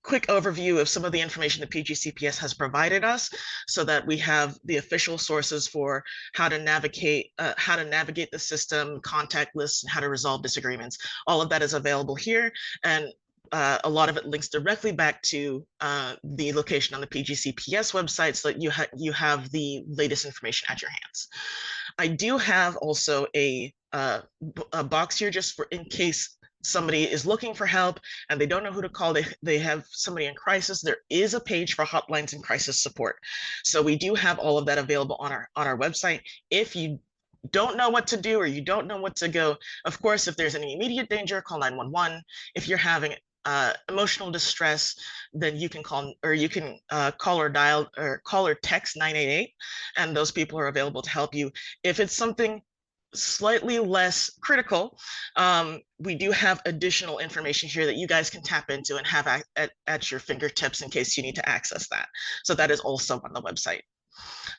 quick overview of some of the information that PGCPS has provided us, so that we have the official sources for how to navigate the system, contact lists, and how to resolve disagreements. All of that is available here, and a lot of it links directly back to the location on the PGCPS website, so that you have the latest information at your hands. I do have also a box here just for in case somebody is looking for help and they don't know who to call. They have somebody in crisis. There is a page for hotlines and crisis support. So we do have all of that available on our website. If you don't know what to do or you don't know what to go, of course, if there's any immediate danger, call 911. If you're having emotional distress, then you can call, or you can call or dial or call or text 988, and those people are available to help you. If it's something slightly less critical, we do have additional information here that you guys can tap into and have at your fingertips in case you need to access that. So that is also on the website.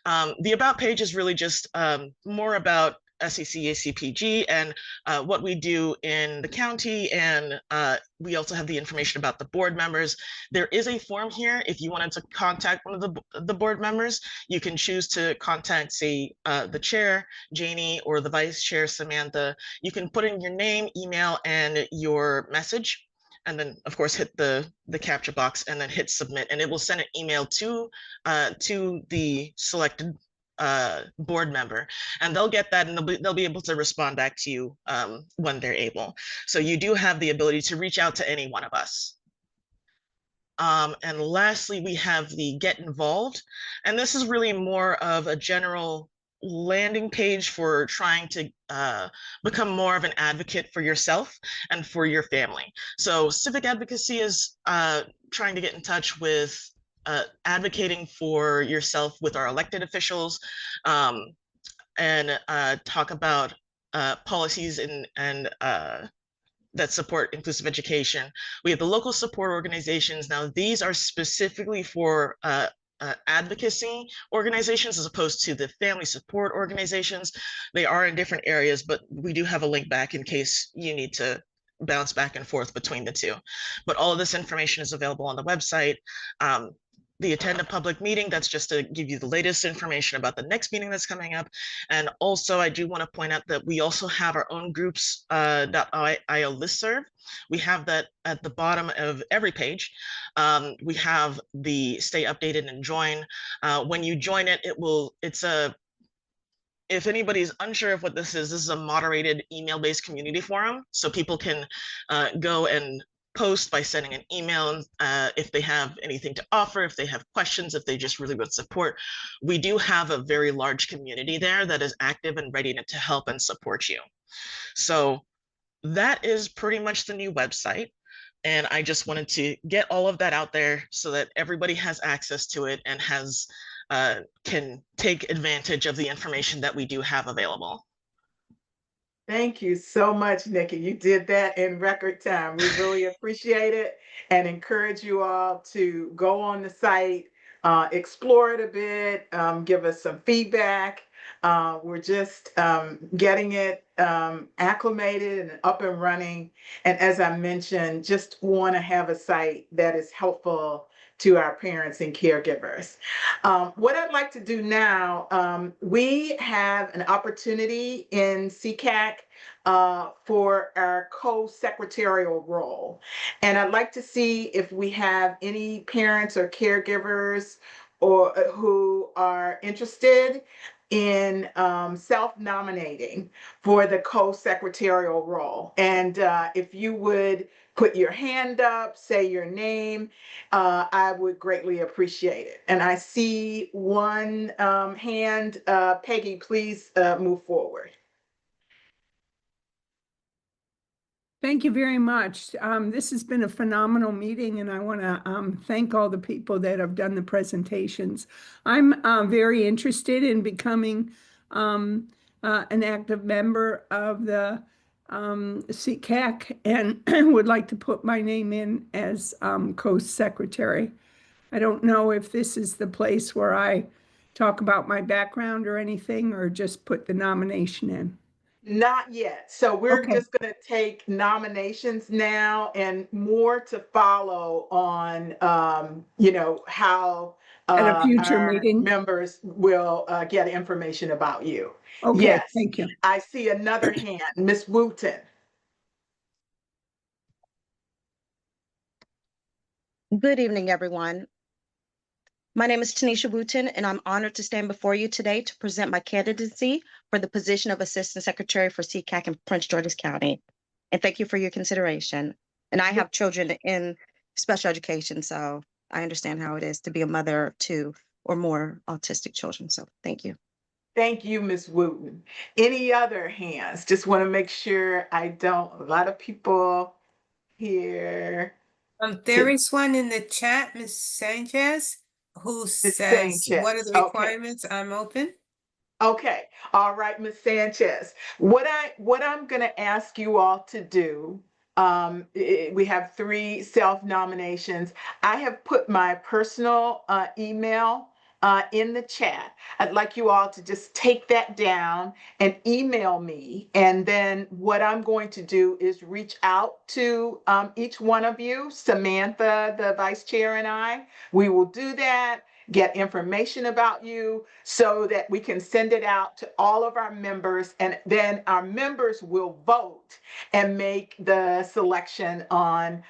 The About page is really just more about SEC ACPG and what we do in the county, and we also have the information about the board members. There is a form here if you wanted to contact one of the board members. You can choose to contact, say, the chair, Janie, or the vice chair, Samantha. You can put in your name, email, and your message, and then of course hit the capture box and then hit submit, and it will send an email to the selected board member, and they'll get that, and they'll be able to respond back to you when they're able. So you do have the ability to reach out to any one of us. And lastly, we have the Get Involved, and this is really more of a general landing page for trying to become more of an advocate for yourself and for your family. So civic advocacy is trying to get in touch with advocating for yourself with our elected officials, and talk about policies and that support inclusive education. We have the local support organizations. Now, these are specifically for advocacy organizations as opposed to the family support organizations. They are in different areas, but we do have a link back in case you need to bounce back and forth between the two. But all of this information is available on the website. The attend a public meeting, that's just to give you the latest information about the next meeting that's coming up. And also, I do want to point out that we also have our own groups.io listserv. We have that at the bottom of every page. We have the stay updated and join. When you join it, if anybody's unsure of what this is a moderated email-based community forum. So people can go and post by sending an email if they have anything to offer, if they have questions, if they just really want support. We do have a very large community there that is active and ready to help and support you. So that is pretty much the new website. And I just wanted to get all of that out there so that everybody has access to it and can take advantage of the information that we do have available. Thank you so much, Nikki. You did that in record time. We really appreciate it and encourage you all to go on the site, explore it a bit, give us some feedback. We're just getting it acclimated and up and running. And as I mentioned, just want to have a site that is helpful to our parents and caregivers. What I'd like to do now, we have an opportunity in SECAC for our co-secretarial role. And I'd like to see if we have any parents or caregivers or who are interested in self-nominating for the co-secretarial role. And if you would put your hand up, say your name, I would greatly appreciate it. And I see one hand. Peggy, please move forward. Thank you very much. This has been a phenomenal meeting, and I want to thank all the people that have done the presentations. I'm very interested in becoming an active member of the SECAC and would like to put my name in as co-secretary. I don't know if this is the place where I talk about my background or anything, or just put the nomination in. Not yet. So we're Okay. just going to take nominations now, and more to follow on, how At a future our meeting? members will get information about you. Okay, Yes. thank you. I see another hand, Miss Wooten. Good evening, everyone. My name is Tanisha Wooten, and I'm honored to stand before you today to present my candidacy for the position of Assistant Secretary for SECAC in Prince George's County. And thank you for your consideration. And I have children in special education, so I understand how it is to be a mother of 2 or more autistic children. So thank you. Thank you, Ms. Wooten. Any other hands? Just want to make sure a lot of people here. There is one in the chat, Ms. Sanchez, who Ms. says, what are Sanchez. the Okay. requirements? I'm open. Okay. All right, Ms. Sanchez. What I'm going to ask you all to do, we have 3 self-nominations. I have put my personal email in the chat. I'd like you all to just take that down and email me. And then what I'm going to do is reach out to each one of you, Samantha, the vice chair, and I. We will do that, get information about you so that we can send it out to all of our members, and then our members will vote and make the selection on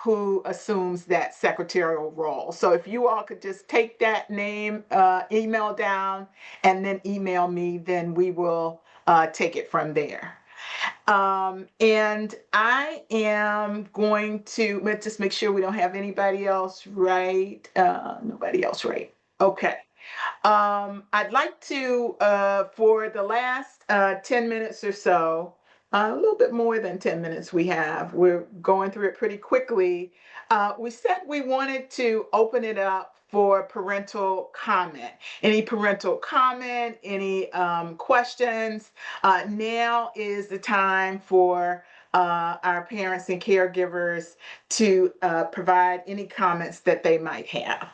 who assumes that secretarial role. So if you all could just take that name, email down, and then email me, then we will take it from there. And I am going to, let's just make sure we don't have anybody else, right? Nobody else, right? Okay. I'd like to, for the last 10 minutes or so, a little bit more than 10 minutes we have, we're going through it pretty quickly. We said we wanted to open it up for parental comment. Any parental comment, any questions? Now is the time for our parents and caregivers to provide any comments that they might have.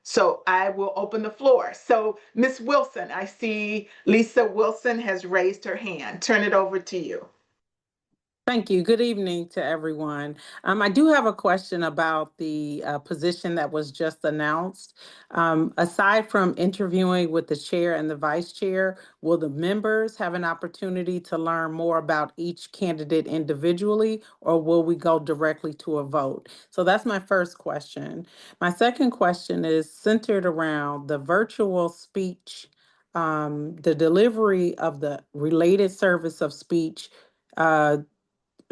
So I will open the floor. So Ms. Wilson, I see Lisa Wilson has raised her hand. Turn it over to you. Thank you. Good evening to everyone. I do have a question about the position that was just announced. Aside from interviewing with the chair and the vice chair, will the members have an opportunity to learn more about each candidate individually, or will we go directly to a vote? So that's my first question. My second question is centered around the virtual speech, the delivery of the related service of speech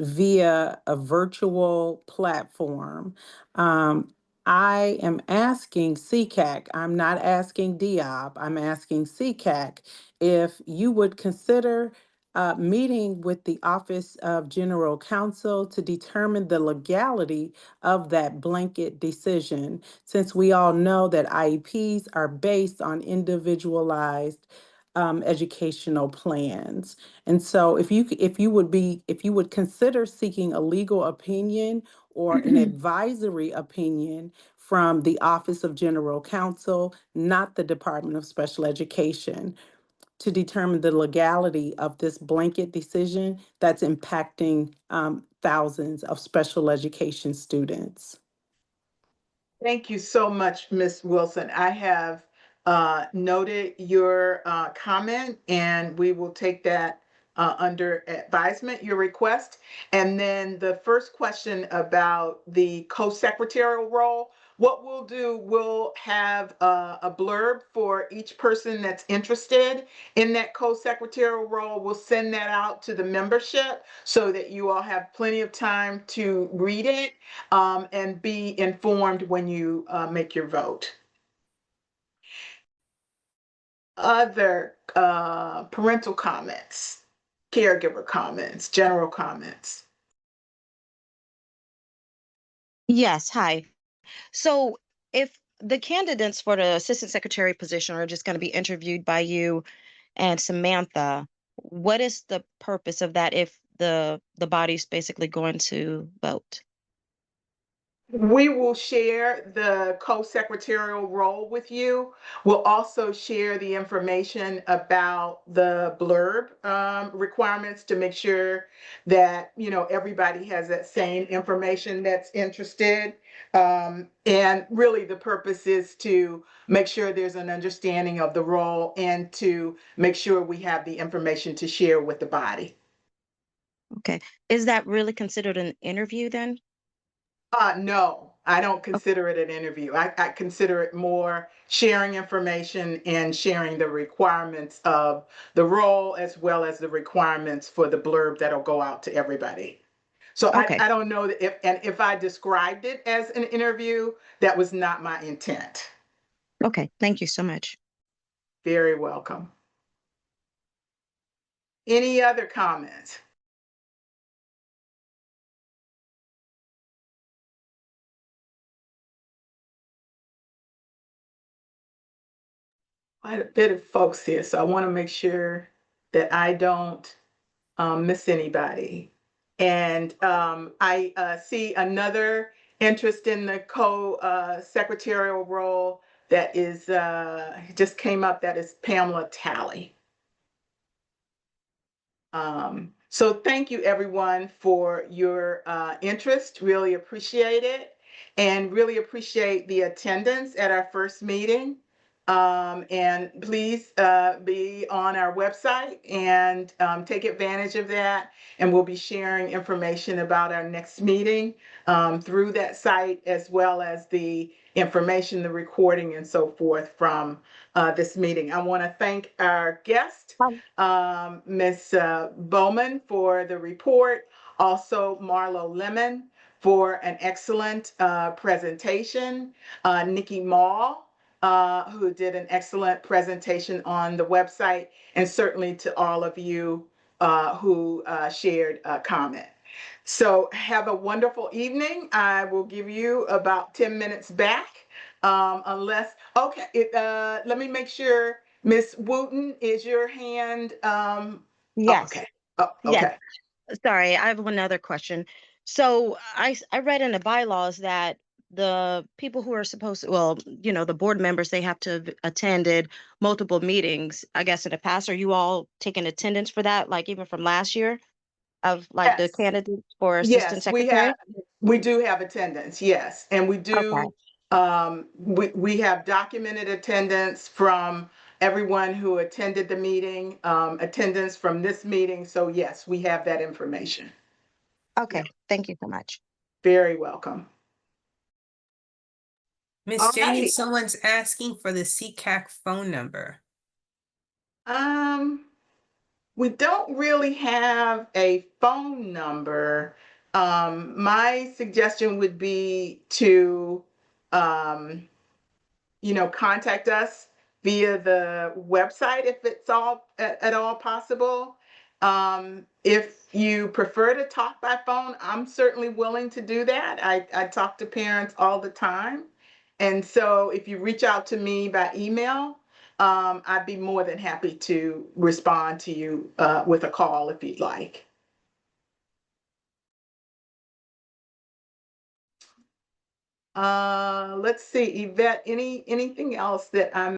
via a virtual platform. I am asking SECAC, I'm not asking DIOP, I'm asking SECAC if you would consider meeting with the Office of General Counsel to determine the legality of that blanket decision, since we all know that IEPs are based on individualized educational plans. And so if you would consider seeking a legal opinion or an advisory opinion from the Office of General Counsel, not the Department of Special Education, to determine the legality of this blanket decision that's impacting thousands of special education students. Thank you so much, Ms. Wilson. I have noted your comment, and we will take that under advisement, your request. And then the first question about the co-secretarial role, what we'll do, we'll have a blurb for each person that's interested in that co-secretarial role. We'll send that out to the membership so that you all have plenty of time to read it and be informed when you make your vote. Other parental comments, caregiver comments, general comments. Yes, hi. So if the candidates for the assistant secretary position are just going to be interviewed by you and Samantha, what is the purpose of that if the body's basically going to vote? We will share the co-secretarial role with you. We'll also share the information about the blurb requirements to make sure that, you know, everybody has that same information that's interested. And really the purpose is to make sure there's an understanding of the role and to make sure we have the information to share with the body. Okay. Is that really considered an interview then? No, I don't O- consider it an interview. I consider it more sharing information and sharing the requirements of the role as well as the requirements for the blurb that'll go out to everybody. So Okay. I don't know that if I described it as an interview, that was not my intent. Okay. Thank you so much. Very welcome. Any other comments? quite a bit of folks here, so I want to make sure that I don't miss anybody. And I see another interest in the co-secretarial role that is just came up. That is Pamela Talley. So thank you everyone for your interest. Really appreciate it, and really appreciate the attendance at our first meeting. And please be on our website and take advantage of that. And we'll be sharing information about our next meeting through that site, as well as the information, the recording, and so forth from this meeting. I want to thank our guest, Ms. Bowman, for the report. Also, Marlo Lemon for an excellent presentation. Nikki Mall, who did an excellent presentation on the website, and certainly to all of you who shared a comment. So have a wonderful evening. I will give you about 10 minutes back, unless, okay, let me make sure, Miss Wooten, is your hand, oh, Yes, okay, oh, yes. okay. Sorry, I have one other question. So I read in the bylaws that the people who are supposed to, well, the board members, they have to have attended multiple meetings, I guess, in the past. Are you all taking attendance for that, like even from last year, of like the Yes. candidates for assistant Yes, secretary? we do have attendance, yes. And we Okay. do, we have documented attendance from everyone who attended the meeting, attendance from this meeting. So yes, we have that information. Okay. Thank you so much. Very welcome. Miss All Jenny, righty. someone's asking for the SECAC phone number. We don't really have a phone number. My suggestion would be to, contact us via the website if it's at all possible. If you prefer to talk by phone, I'm certainly willing to do that. I talk to parents all the time. And so if you reach out to me by email, I'd be more than happy to respond to you with a call if you'd like. Let's see, Yvette, anything else that I'm